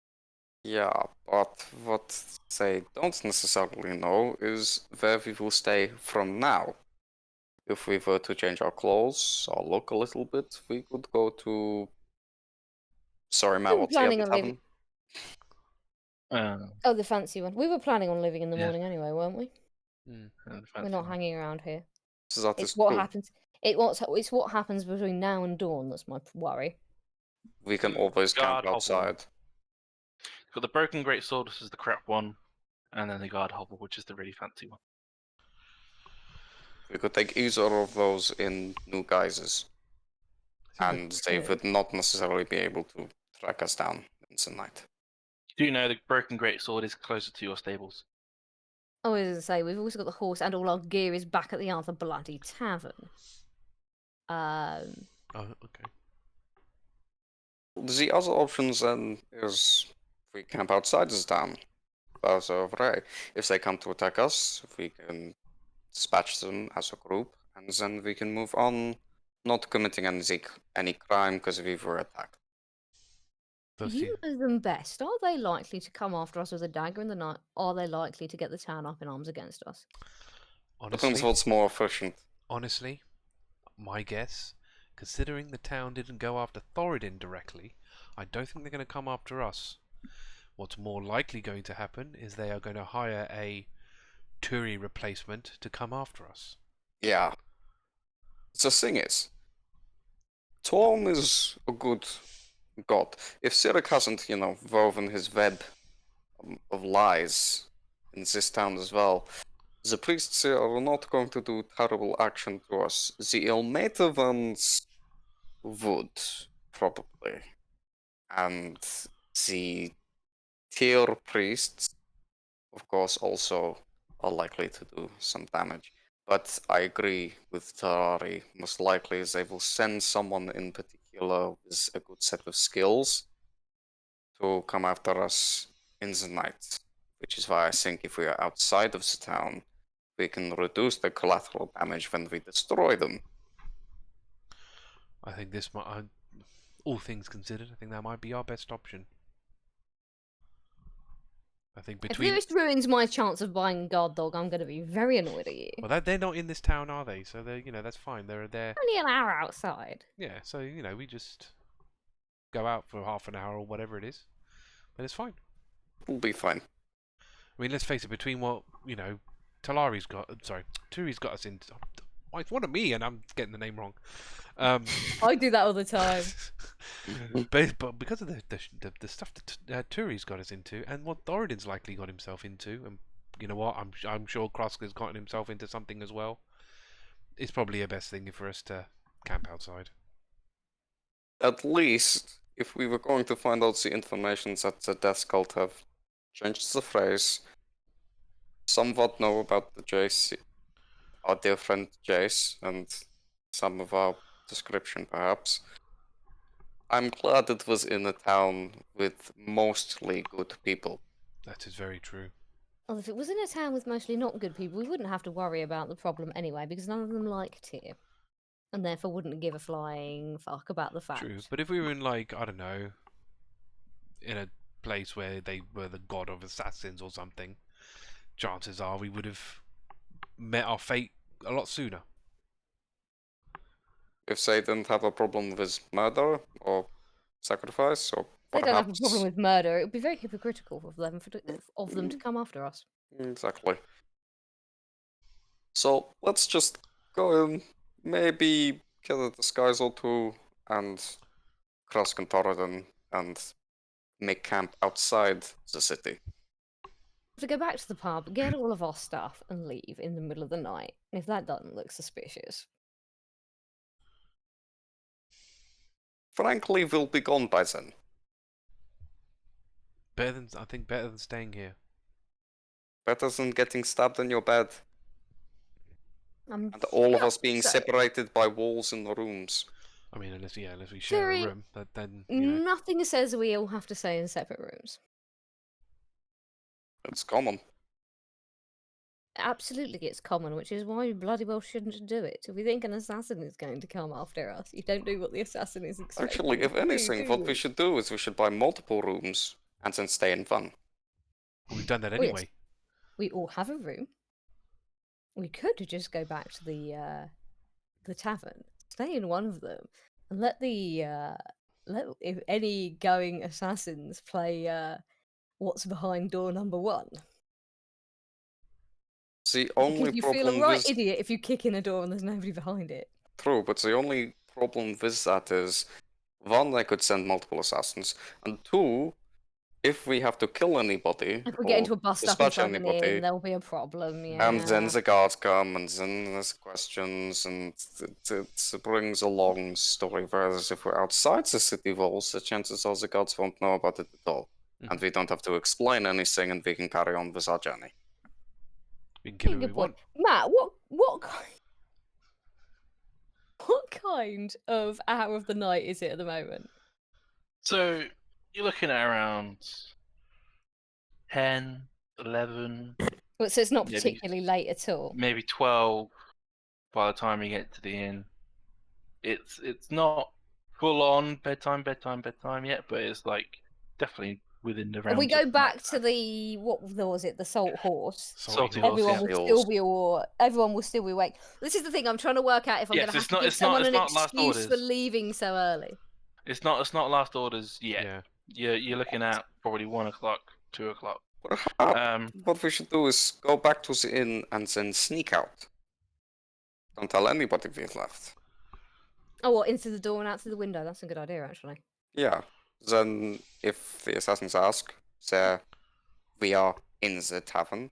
Yeah, but what they don't necessarily know is where we will stay from now. If we were to change our clothes or look a little bit, we could go to. Sorry, Matt, were what's the planning other on leaving- tavern? Oh, the fancy one. We were planning on living in the Yeah. morning anyway, weren't we? Mm. We're not hanging around here. So that It's is what true. happens. It's what happens between now and dawn that's my worry. We can Mm, always guard camp hovel. outside. Got the broken great sword, which is the crap one, and then the guard hovel, which is the really fancy one. We could take either of those in new guises, and they could. would not necessarily be able to track us down in the night. You do know the broken great sword is closer to your stables. Oh, as I say, we've also got the horse, and all our gear is back at the other bloody tavern. Oh, okay. The other options then is we camp outside this town. So, right, if they come to attack us, we can dispatch them as a group, and then we can move on, not committing any crime because we were attacked. Those You two- know them best. Are they likely to come after us with a dagger in the night? Are they likely to get the town up in arms against us? Depends honestly, what's more efficient. honestly, my guess, considering the town didn't go after Thoradin directly, I don't think they're going to come after us. What's more likely going to happen is they are going to hire a Turi replacement to come after us. Yeah. The thing is, Torm is a good god. If Sirik hasn't, woven his web of lies in this town as well, the priests here are not going to do terrible action to us. The Ilmata ones would, probably. And the tier priests, of course, also are likely to do some damage. But I agree with Talari. Most likely they will send someone in particular with a good set of skills to come after us in the night. Which is why I think if we are outside of the town, we can reduce the collateral damage when we destroy them. I think this might, all things considered, I think that might be our best option. I think If between this ruins my chance of buying guard dog, I'm going to be very annoyed at you. well, they're not in this town, are they? So they're that's fine. They're there. Only an hour outside. Yeah. So we just go out for half an hour or whatever it is, and it's fine. We'll be fine. I mean, let's face it. Between what Talari's got, Turi's got us in. Oh, it's one of me, and I'm getting the name wrong. I do that all the time. but because of the stuff that Turi's got us into, and what Thoradin's likely got himself into, and you know what, I'm sure Krusk has gotten himself into something as well. It's probably a best thing for us to camp outside. At least, if we were going to find out the information that the Death Cult have changed the phrase, somewhat know about the Jace, our dear friend Jace, and some of our description perhaps. I'm glad it was in a town with mostly good people. That is very true. Well, if it was in a town with mostly not good people, we wouldn't have to worry about the problem anyway, because none of them liked it. And therefore wouldn't give a flying fuck about the fact. True. But if we were in, like, I don't know, in a place where they were the god of assassins or something, chances are we would have met our fate a lot sooner. If they didn't have a problem with murder or sacrifice, or They don't have a perhaps... problem with murder. It would be very hypocritical of them to come after us. Exactly. So let's just go in, maybe get a disguise or two, and Krusk and Thoradin, and make camp outside the city. To go back to the pub, get all of our stuff, and leave in the middle of the night. And if that doesn't look suspicious. Frankly, we'll be gone by then. I think better than staying here. Better than getting stabbed in your bed, I'm and all of not us being so- separated by walls in the rooms. I mean, unless we share Very- a room, then Nothing says we all have to stay in separate rooms. It's common. Absolutely, it's common, which is why you bloody well shouldn't do it. If we think an assassin is going to come after us, you don't do what the assassin is expecting. Actually, if you to anything, do what we you? should do is we should buy multiple rooms and then stay in one. we've done that Oh, yes. anyway. We all have a room. We could just go back to the tavern, stay in one of them, and let if any going assassins play what's behind door number 1. The only Because you feel a problem right with idiot if you kick in a door and there's nobody behind it. True, but the only problem with that is, one, they could send multiple assassins, and two, if we have to kill anybody, If we or get into a bust up in dispatch front of an anybody, inn, there'll be a problem. Yeah. and then the guards come, and then there's questions, and it brings a long story. Whereas if we're outside the city walls, the chances are the guards won't know about it at all, and we don't have to explain anything, and we can carry on with our journey. We can kill who Good we point. want. Matt, what kind of hour of the night is it at the moment? So you're looking at around 10, 11, Well, so it's not Yeah, these- particularly late at all. maybe 12 by the time you get to the inn. It's not full on bedtime yet, but it's like definitely within the If realms. we go of back to Nightmare. the was it? The Salt Horse. Salty Horse. Horse, Everyone yeah. will still be everyone will still be awake. This is the thing. I'm trying to work out if I'm Yes, going to have it's to not- give it's not- someone it's an not last excuse for orders. leaving so early. It's not last orders yet. Yeah. You're looking at probably 1 o'clock, 2 o'clock. Perhaps what we should do is go back to the inn and then sneak out. Don't tell anybody we've left. Oh, what, into the door and out to the window? That's a good idea, actually. Yeah. Then, if the assassins ask, there we are in the tavern,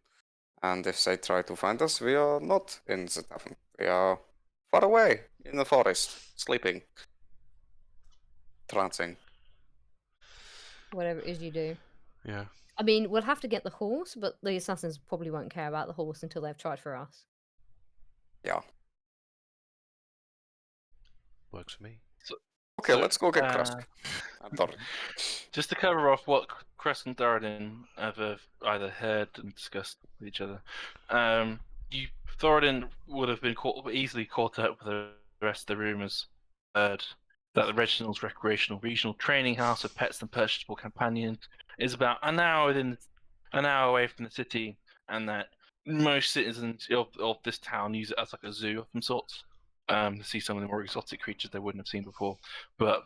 and if they try to find us, we are not in the tavern. We are far away in the forest, sleeping, trancing. Whatever it is you do. Yeah. I mean, we'll have to get the horse, but the assassins probably won't care about the horse until they've tried for us. Yeah. Works for me. Okay, So, let's go get Krusk. I'm sorry. Just to cover off what Krusk and Thoradin have either heard and discussed with each other, Thoradin would have been easily caught up with the rest of the rumours heard that the Reginald's recreational regional training house of pets and purchasable companions is about an hour away from the city, and that most citizens of this town use it as like a zoo of some sorts. To see some of the more exotic creatures they wouldn't have seen before, but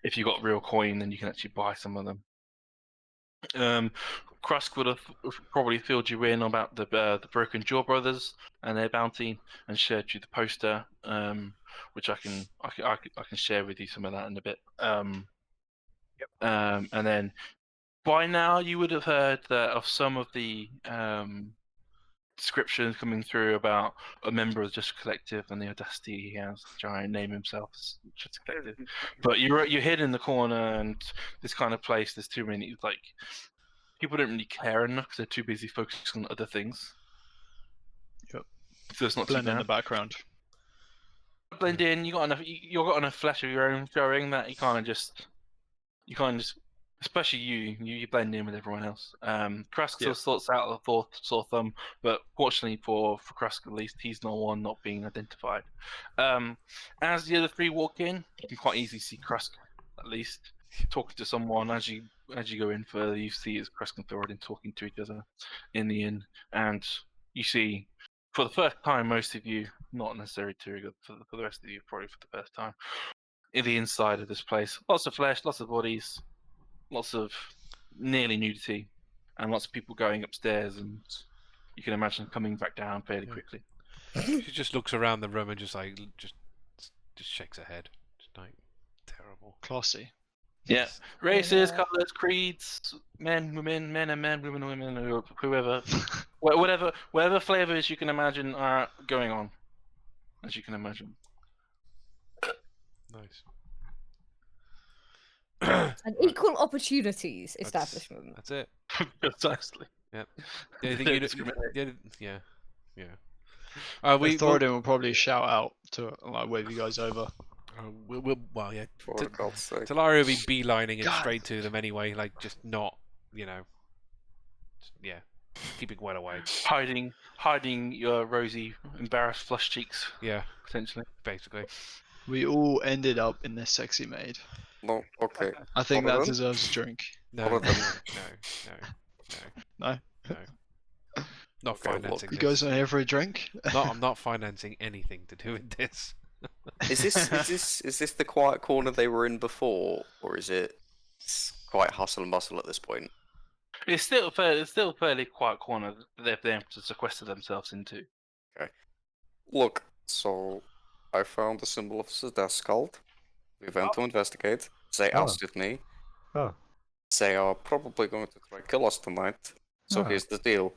if you got real coin, then you can actually buy some of them. Krusk would have probably filled you in about the Broken Jaw brothers and their bounty, and shared you the poster, which I can share with you some of that in a bit. And then by now you would have heard that of some of the descriptions coming through about a member of the Just Collective and the audacity he has to try and name himself as Just Collective. But you're hid in the corner, and this kind of place, there's too many, like, people don't really care enough because they're too busy focusing on other things. Yep. So it's not Blend too in bad. the background. Blend in. You got enough flesh of your own showing that you can't just, especially you blend in with everyone else. Krusk still sorts out the fourth sore thumb, but fortunately for Krusk at least, he's not one not being identified. As the other three walk in, you can quite easily see Krusk at least talking to someone. As you go in further, you see it's Krusk and Thoradin talking to each other in the inn, and you see for the first time, most of you, not necessarily Turygurtha, for the rest of you, probably for the first time, in the inside of this place. Lots of flesh, lots of bodies, lots of nearly nudity, and lots of people going upstairs, and you can imagine coming back down fairly quickly. She just looks around the room and just shakes her head. Just like, terrible. Classy. Yeah, races, colours, creeds, men, women, men and men, women, women, or whoever, whatever flavors you can imagine are going on, as you can imagine. Nice. An equal opportunities establishment. That's it. Precisely. Yep. The only thing Don't you discriminate. yeah. Thoradin will probably shout out to like wave you guys over. Well, yeah. For God's sake. Talari will be beelining it God. straight to them anyway, like just not, keeping well away. Hiding your rosy, embarrassed, flushed cheeks. Yeah, Potentially. basically. We all ended up in this sexy maid. No, okay. I think that Thoradin? deserves a drink. No, All of them. No? Not Okay, financing You this. guys are here for a drink? I'm not financing anything to do with this. Is this the quiet corner they were in before, or is it quite hustle and bustle at this point? It's still fairly quiet corner that they've been able to sequester themselves into. Look, so I found the symbol of the Death Cult. We went to investigate. They Oh. ousted me. Oh. They are probably going to try kill us tonight. So Oh. here's the deal.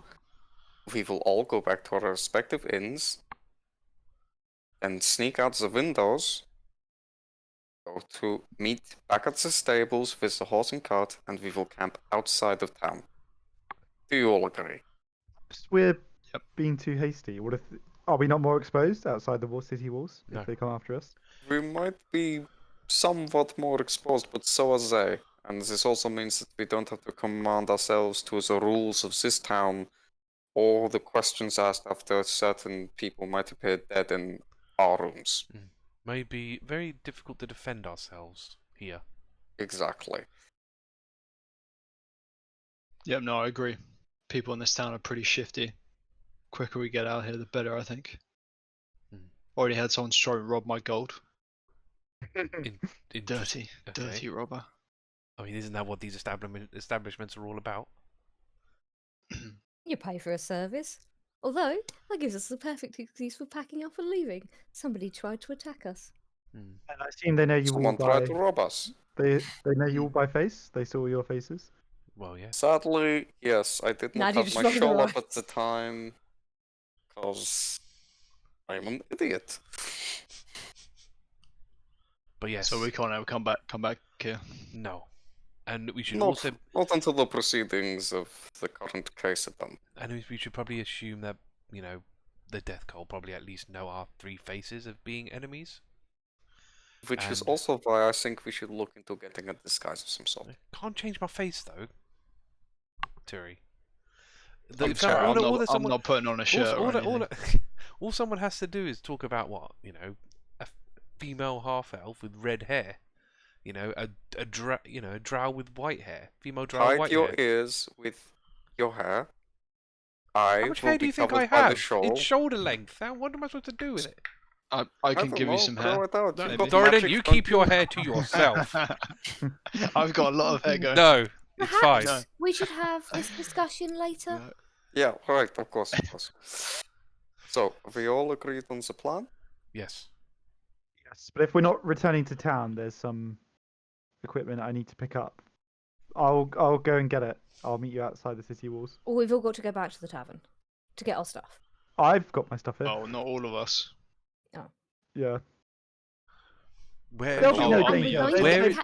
We will all go back to our respective inns and sneak out the windows, go to meet back at the stables with the horse and cart, and we will camp outside of town. Do you all agree? We're being too hasty. What if? Are we not more exposed outside the city walls No. if they come after us? We might be somewhat more exposed, but so are they. And this also means that we don't have to command ourselves to the rules of this town, or the questions asked after certain people might appear dead in our rooms. May be very difficult to defend ourselves here. Exactly. Yep, no, I agree. People in this town are pretty shifty. Quicker we get out here, the better, I think. Hmm. Already had someone try and rob my gold. In Dirty, okay. dirty robber. I mean, isn't that what these establishments are all about? You pay for a service. Although, that gives us the perfect excuse for packing up and leaving. Somebody tried to attack us. Hmm. And I assume they know you all Someone by. tried to rob us. They know you all by face. They saw your faces. Well, yes. Sadly, yes, I did not Nadia have just my rolled shawl her up at the eyes. time. Because I'm an idiot. But yes. So we can't ever come back here. No. And we should Not, also, not until the proceedings of the current case are done. and we should probably assume that, you know, the Death Cult probably at least know our three faces of being enemies. Which is And- also why I think we should look into getting a disguise of some sort. I can't change my face though, Turi. I'm If sorry, someone- I'm someone- not putting on a shirt or anything. all someone has to do is talk about what, you know, a female half elf with red hair, you know, a drow with white hair, female drow with Hide white your hair. ears with your hair. I How much will hair do be you think covered I by the have? shawl. It's shoulder length. What am I supposed to do with it? I I can don't give you know, some grow hair. it out. Maybe. You've got Thoradin, magic, you don't keep your hair to yourself. I've got a lot of hair going. No, it's fine. Perhaps we should have this discussion later. No. Yeah, right, of course, of course. So, we all agreed on the plan? Yes. Yes, but if we're not returning to town, there's some equipment I need to pick up. I'll go and get it. I'll meet you outside the city walls. Or we've all got to go back to the tavern to get our stuff. I've got my stuff here. Oh, not all of us. Yeah. Where? There'll be Oh, no I'll meet danger. you outside. They, Where they, is-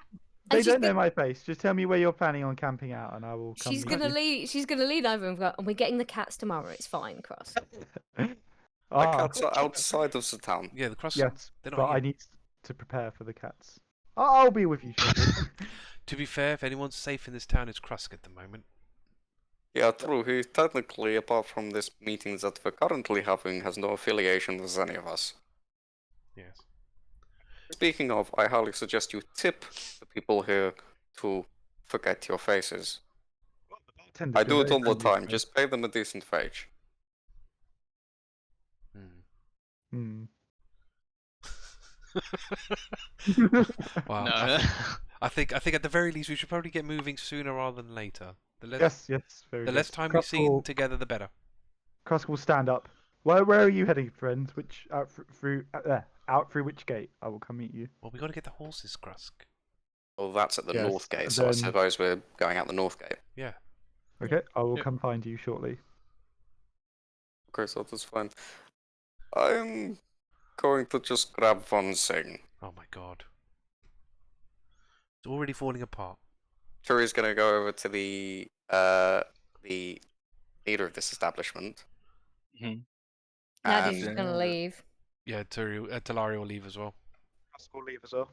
they she's don't know go- my face. Just tell me where you're planning on camping out, and I will come. She's meet gonna you. lead. She's gonna lead over and go. And we're getting the cats tomorrow. It's fine, Cross. The Ah, cats are outside of the town. Yeah, the cross. yes, They're not but here. I need to prepare for the cats. I'll be with you shortly. To be fair, if anyone's safe in this town, it's Krusk at the moment. Yeah, true. He technically, apart from this meeting that we're currently having, has no affiliation with any of us. Yes. Speaking of, I highly suggest you tip the people here to forget your faces. Bartenders I were do it very all the friendly time. with me. Just pay them a decent wage. Hmm. Wow. No. I think at the very least we should probably get moving sooner rather than later. The less, Yes, very the good. less time we Krusk see will- together, the better. Krusk will stand up. Where are you heading, friends? Which out through which gate? I will come meet you. Well, we got to get the horses, Krusk. Oh, that's at the Yes, north gate, and so I then- suppose we're going out the north gate. Yeah. Okay, I will Yeah. come find you shortly. Okay, so that's fine. I'm going to just grab one thing. Oh my god. It's already falling apart. Turi's gonna go over to the leader of this establishment. Mhm. Nadia's And just gonna leave. Yeah, Talari will leave as well. Krusk will leave as well.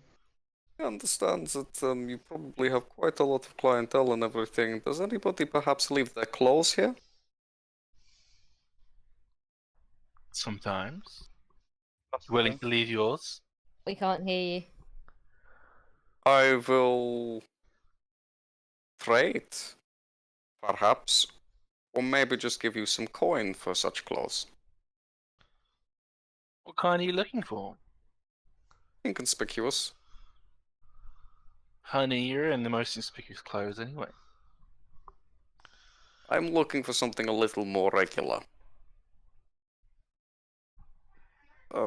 I understand that you probably have quite a lot of clientele and everything. Does anybody perhaps leave their clothes here? Sometimes. Willing to leave yours? We can't hear you. I will trade, perhaps, or maybe just give you some coin for such clothes. What kind are you looking for? Inconspicuous. Honey, you're in the most conspicuous clothes anyway. I'm looking for something a little more regular.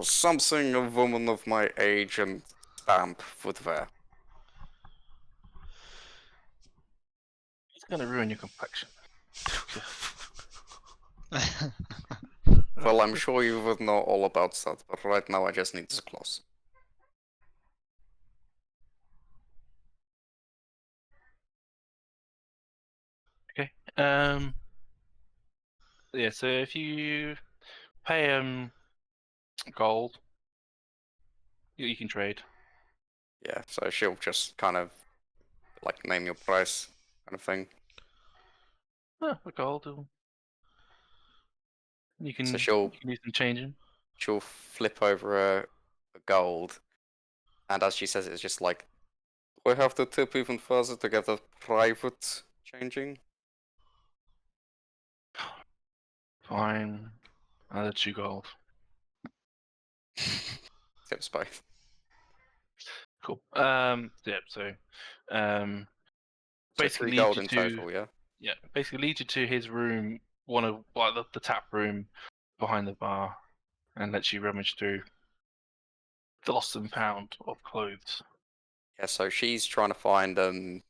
Something a woman of my age and stamp would wear. It's gonna ruin your complexion. Well, I'm sure you would know all about that, but right now I just need the clothes. Yeah, so if you pay gold, you can trade. Yeah, so she'll just kind of like name your price kind of thing. The gold. You can, So she'll you can do some changing. she'll flip over a gold, and as she says, it's just like, we have to tip even further to get a private changing. Fine. Another 2 gold. Tips both. Cool. Yeah. So, So basically 3 leads gold you in to total, yeah? basically leads you to his room, one of like the tap room behind the bar, and lets you rummage through the lost and found of clothes. Yeah, so she's trying to find,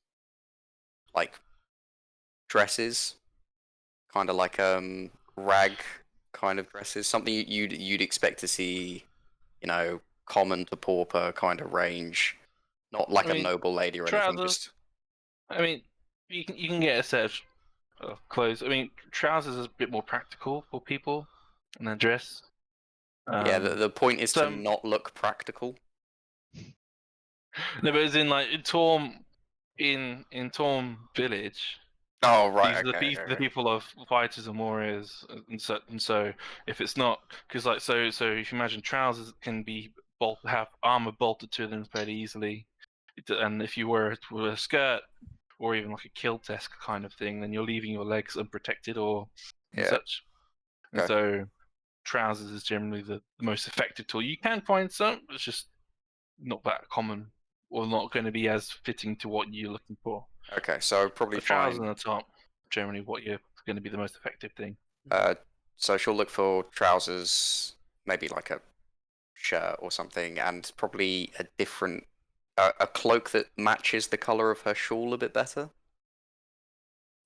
like, dresses. Kind of like, rag kind of dresses. Something you'd expect to see, common to pauper kind of range. Not like I a mean, noble lady or anything, trousers. just... I mean, you can get a set of clothes. I mean, trousers is a bit more practical for people, and then dress. Yeah, the point is to some- not look practical. No, but as in like in Torm Village, Oh, right, these are the okay. people of fighters and warriors, and so if it's not because like so if you imagine trousers can be have armor bolted to them fairly easily, and if you were a skirt or even like a kilt-esque kind of thing, then you're leaving your legs unprotected or and Yeah. such. And Okay. so trousers is generally the most effective tool. You can find some, but it's just not that common or not going to be as fitting to what you're looking for. Okay, so probably But trousers find... on the top, generally what you're going to be the most effective thing. So she'll look for trousers, maybe like a shirt or something, and probably a different... a cloak that matches the colour of her shawl a bit better.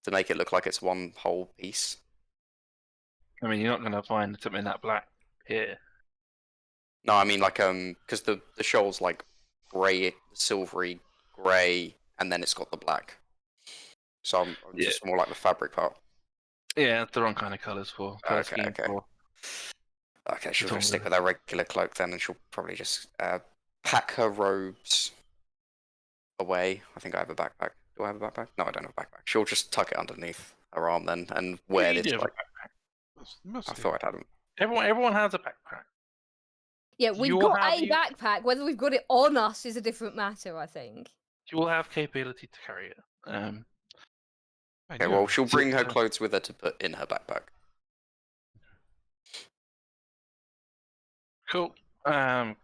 To make it look like it's one whole piece. I mean, you're not going to find something that black here. No, I mean like because the shawl's like grey, silvery grey, and then it's got the black. So I'm just more like the fabric part. Yeah, it's the wrong kind of colours for colour Okay, scheme okay. for. Okay, she'll It's just stick all with her regular cloak then, and she'll probably just pack her robes away. I think I have a backpack. Do I have a backpack? No, I don't have a backpack. She'll just tuck it underneath her arm then, and wear You this do have a like... Must I do. thought I'd had them. Everyone has a backpack. Yeah, we've You'll got have a backpack. Whether we've got it on us is a different matter, I think. You will have capability to carry it. Okay, well, she'll bring her So- clothes with her to put in her backpack. Cool. But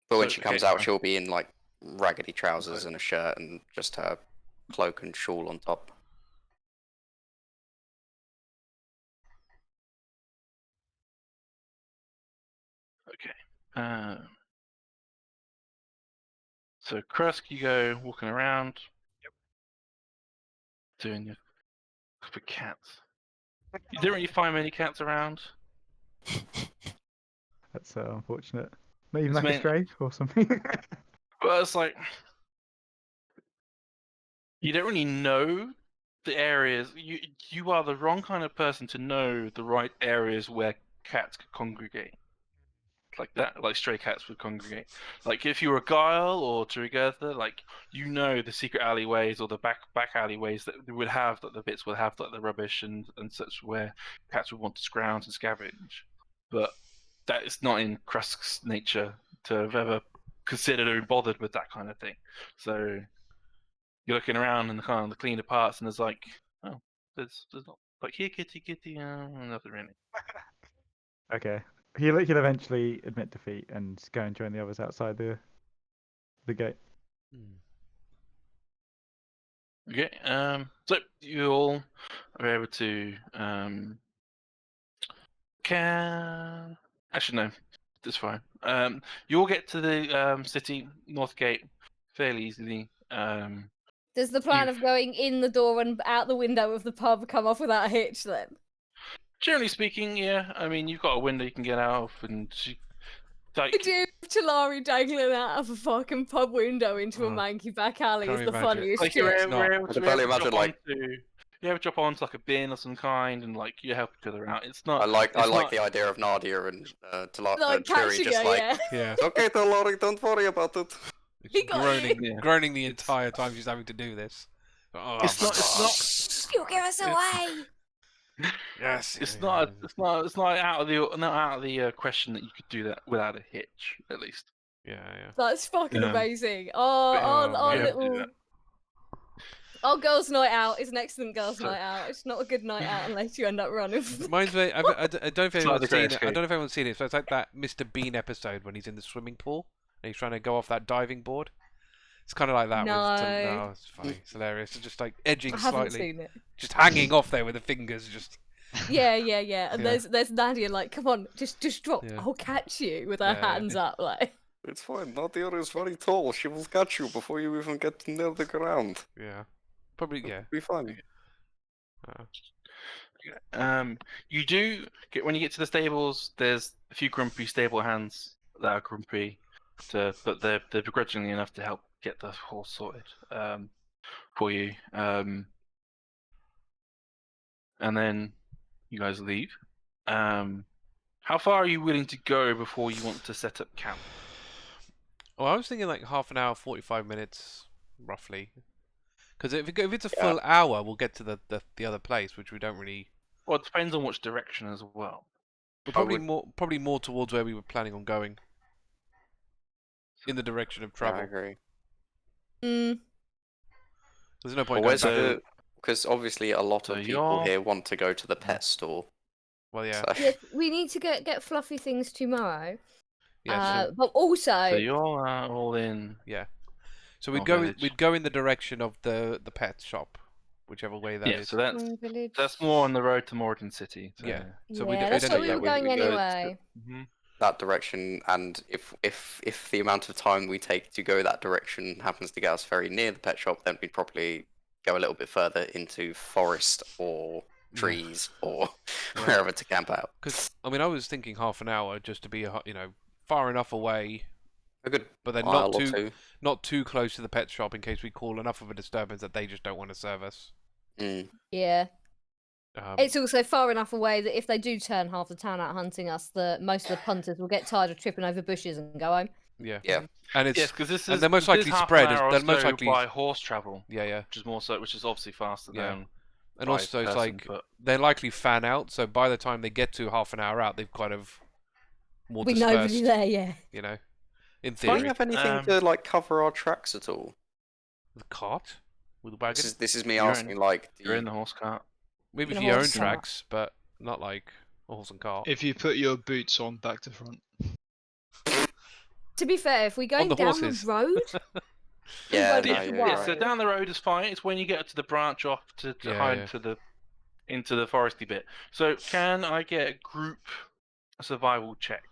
when So, she comes okay, out, fine. she'll be in like raggedy trousers and a shirt and just her cloak and shawl on top. Okay. So Krusk, you go walking around. Yep. Doing your for cats. You didn't really find many cats around. That's unfortunate. Not even It's like a meant- stray or something. But it's like you don't really know the areas. You are the wrong kind of person to know the right areas where cats could congregate. Like that, like stray cats would congregate. Like if you were Guile or Turygurtha, like you know the secret alleyways or the back alleyways that would have that the bits would have like the rubbish and such where cats would want to scrounge and scavenge. But that is not in Krusk's nature to have ever considered or bothered with that kind of thing. So you're looking around in the kind of the cleaner parts, and there's like, oh, there's not like here, kitty, nothing really. Okay. He'll eventually admit defeat and go and join the others outside the gate. Okay. So you all are able to can actually no, that's fine. You all get to the city north gate fairly easily. Does the plan You've- of going in the door and out the window of the pub come off without a hitch then? Generally speaking, yeah. I mean, you've got a window you can get out of, and like Could you Talari dangling out of a fucking pub window into a Oh, manky back alley can't is the imagine. funniest like shit. you're It's able, not. we're able I to, can barely drop imagine, like- onto, you ever drop onto like a bin of some kind, and like you help each other out. It's not. I like not- the idea of Nadia and Like Turi catching just her, like, yeah. Yeah. okay, Talari, don't worry about it. He got groaning, you. groaning the entire time she's having to do this. Oh, It's my not. It's God. You give us away! Yes. It's not. It's not out of the question that you could do that without a hitch, at least. Yeah, yeah. That's fucking Yeah. amazing. Oh, Our yeah, do little... that. Our girls' night out is an excellent girls' So- night out. It's not a good night out unless you end up running. Reminds me. I don't know if It's like anyone's the seen Great it. I Escape. don't know if anyone's seen it. So it's like that Mr. Bean episode when he's in the swimming pool and he's trying to go off that diving board. It's kind of like that. No. No, it's funny. It's hilarious. It's just like edging I haven't slightly, seen it. just hanging off there with the fingers. Just Yeah. And Yeah. there's Nadia like, come on, just drop. Yeah. I'll catch you with her Yeah, yeah. hands up like. It's fine. Nadia is very tall. She will catch you before you even get near the ground. yeah, probably yeah. Be fine. You do get when you get to the stables. There's a few grumpy stable hands that are grumpy, but they're begrudgingly enough to help get the horse sorted for you. And then you guys leave. How far are you willing to go before you want to set up camp? Well, I was thinking like half an hour, 45 minutes, roughly. Because if it's a Yeah. full hour, we'll get to the other place, which we don't really. Well, it depends on which direction as well. But I probably more towards where we were planning on going. In the direction of Yeah, I travel. agree. Mm. There's no But point where's going back. the? Because obviously a lot So of people you're- here want to go to the pet store. Well, yeah, So- Yes, we need to get fluffy things tomorrow. yeah. But also, So you're all in. So we'd Oh, go village. we'd go in the direction of the pet shop, whichever way that is. Yeah, so that's Wrong village. more on the road to Morden City. So. Yeah. So yeah, we that's don't where do we that. were We going go to- anyway. Mhm. that direction, and if the amount of time we take to go that direction happens to get us very near the pet shop, then we'd probably go a little bit further into forest or trees or Yeah. wherever to camp out. Because I mean, I was thinking half an hour just to be far enough away, A good but then mile not or too two. not too close to the pet shop in case we call enough of a disturbance that they just don't want to serve us. Mm. Yeah. Um, It's also far enough away that if they do turn half the town out hunting us, most of the punters will get tired of tripping over bushes and go home. yeah. Yeah. And it's Yes, because this and is they're most this likely half spread an as- hour or they're most so likely- by horse travel, yeah. which is obviously faster Yeah. than. And by also, it's person, like but- they're likely fan out. So by the time they get to half an hour out, they've kind of more With dispersed. nobody there, yeah. You know, in Do we theory, have anything Um, to like cover our tracks at all? the cart with the wagon. This is me You're in- asking, like, do You're you- in the horse cart. Maybe in for a your own horse cart. tracks, but not like a horse and cart. If you put your boots on back to front. To be fair, if we're going the down horses. the road, Yeah, won't no, have to yeah, Yeah, so worry. down the road is fine. It's when you get to the branch off to Yeah, hide yeah. into the foresty bit. So can I get a group survival check?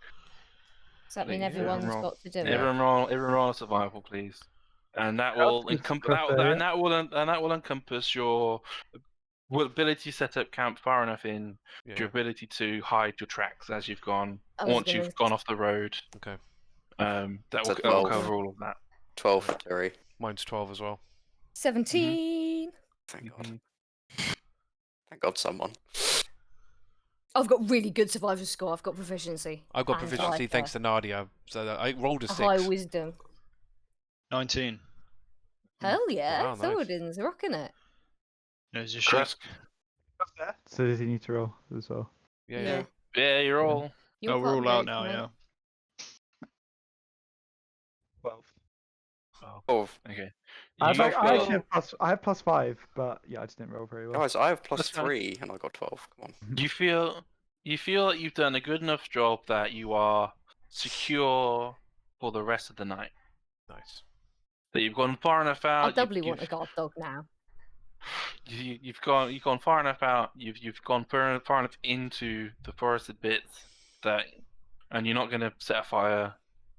does that mean Yeah. everyone's Roll. got to do it? Everyone roll a survival, please. And that will That's encompass good stuff, that will encompass your ability to set up camp far enough in, Yeah. your ability to hide your tracks as you've gone I was once gonna you've gone off the road. Okay. That So will that'll 12. cover all of that. 12 for Terry. Mine's 12 as well. 17. Thank God. Mhm. Thank God someone. I've got really good survival score. I've got proficiency. I've got and proficiency like thanks to Nadia, so that I rolled a a high 6. wisdom. 19. Hell yeah, Wow, nice. Thoradin's rocking it. There's a sheep. Krusk. So does he need to roll as well? Yeah, Yeah. Yeah, you're all. You're Oh, we're part all of the out group, now, man. yeah. 12. Oh, Okay. I You actually feel, have +5, but yeah, I just didn't roll very well. guys, I have That's fine. +3 and I got 12. Come on. you feel that you've done a good enough job that you are secure for the rest of the night. nice. That you've gone far enough out. I doubly want a guard dog now. You've gone far enough out. You've gone far enough into the forested bits that, and you're not going to set a fire.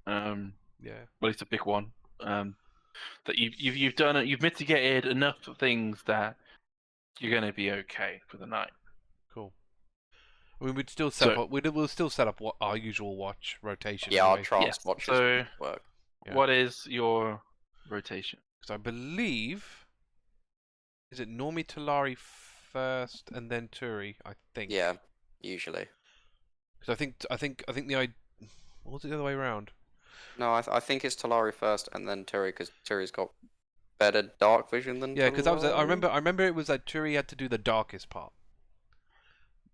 Yeah. Well, it's a big one. That you've done it. You've mitigated enough things that you're going to be okay for the night. Cool. I mean, we'd still set So- up. We'll still set up our usual watch rotation. Yeah, our anyway, trance Yes, watches so- work. Yeah. What is your rotation? because I believe is it normally Talari first and then Turi? I think. Yeah, usually. Because I think what was it the other way around? No, I think it's Talari first and then Turi, because Turi's got better dark vision than Yeah, because that was. I Talari. remember it was that Turi had to do the darkest part.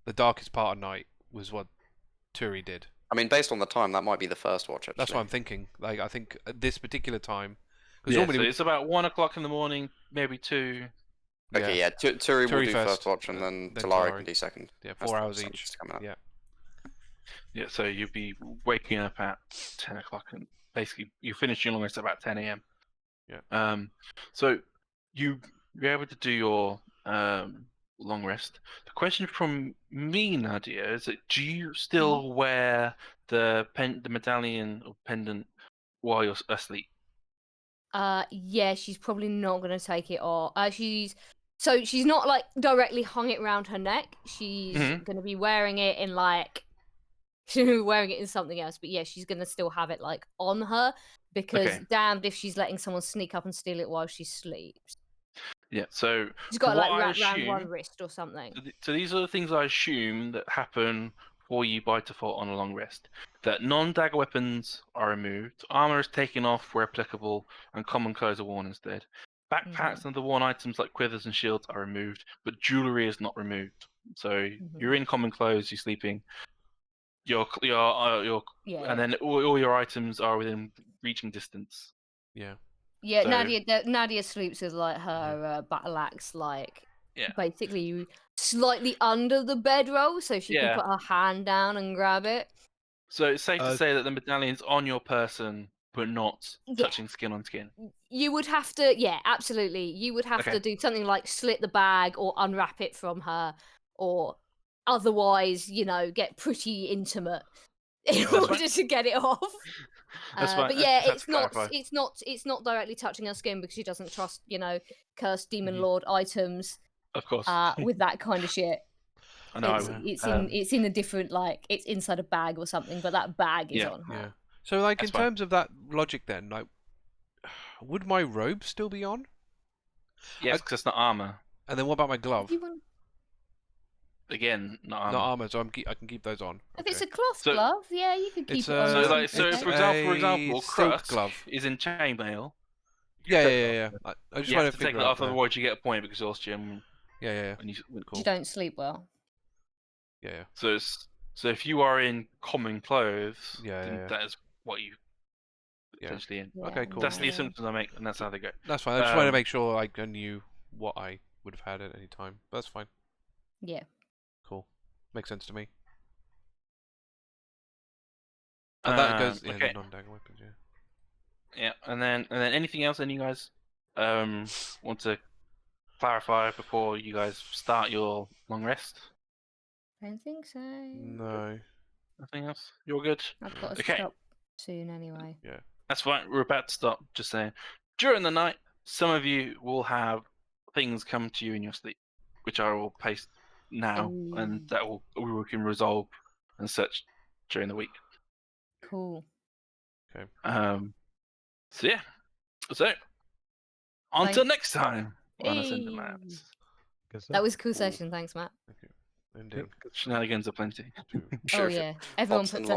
The darkest part of night was what Turi did. I mean, based on the time, that might be the first watch, actually. That's what I'm thinking. Like, I think at this particular time, because Yeah, normally so it's about 1 o'clock in the morning, maybe 2. Okay, yeah. Turi will Turi do first, first watch, and then then Talari Talari. can do second. Yeah, That's 4 the hours sun each. just coming up. Yeah. Yeah, so you'll be waking up at 10 o'clock, and basically you finish your long rest at about 10 a.m. Yeah. So you're able to do your long rest. The question from me, Nadia, is that do you still wear the medallion or pendant while you're asleep? Yeah, she's probably not gonna take it off. She's not like directly hung it around her neck. She's Mhm. gonna be wearing it in like she's gonna be wearing it in something else. But yeah, she's gonna still have it like on her because Okay. damned if she's letting someone sneak up and steal it while she sleeps. Yeah, so She's got from to like what I wrap around one assume, wrist or something. so these are the things I assume that happen for you by default on a long rest. That non-dagger weapons are removed, armor is taken off where applicable, and common clothes are worn instead. Backpacks and the worn items like quivers and shields are removed, but jewelry is not removed. So you're in common clothes, you're sleeping. Your Yeah. and then all your items are within reaching distance. Yeah. Yeah, So- Nadia sleeps with like her battle axe, like Yeah. basically slightly under the bedroll, so she Yeah. can put her hand down and grab it. So it's safe to say that the medallion's on your person, but not Yeah. touching skin on skin. You would have to, yeah, absolutely. You would have Okay. to do something like slit the bag or unwrap it from her, or otherwise, get pretty intimate in That's order fine. to get it off. That's fine. But I yeah, just had to clarify. it's not directly touching her skin because she doesn't trust, cursed demon Mhm. lord items Of course. with that kind of shit. I know I It's, would. it's in a different, like, it's inside a bag or something, but that bag is Yeah. on her. Yeah. So, like, That's in fine. terms of that logic, then, like, would my robe still be on? Yes, because it's not armor. And then what about my glove? If you want- Again, not armor. Not armor, so I can keep those on. If it's Okay. a cloth So- glove, yeah, you could keep It's it on. So, there. like, so it's for example, a silk Krusk glove. is in chainmail. Yeah. I just You want have to to take figure it out off, otherwise you get a point of exhaustion. Yeah. When you, You don't sleep well. Yeah. so if you are in common clothes, Yeah, then yeah. that is what you Yeah. potentially in. Okay, cool. That's the Yeah. assumptions I make, and that's how they go. That's fine. I just wanted to Um, make sure I knew what I would have had at any time. That's fine. Yeah. Cool. Makes sense to me. And that goes okay. the non-dagger weapons, yeah. Yeah, and then anything else? Any you guys want to clarify before you guys start your long rest? I don't think so. No. Nothing else? You're good. I've got to Okay. stop soon anyway. That's fine. We're about to stop. Just saying. During the night, some of you will have things come to you in your sleep, which I will paste now, and that we can resolve and such during the week. Cool. So yeah. So until Thanks. next time on Ascendant Hey. Labs. That was a cool session. Thanks, Matt. Thank you. Indeed. Shenanigans are plenty. Oh yeah, everyone Pops and puts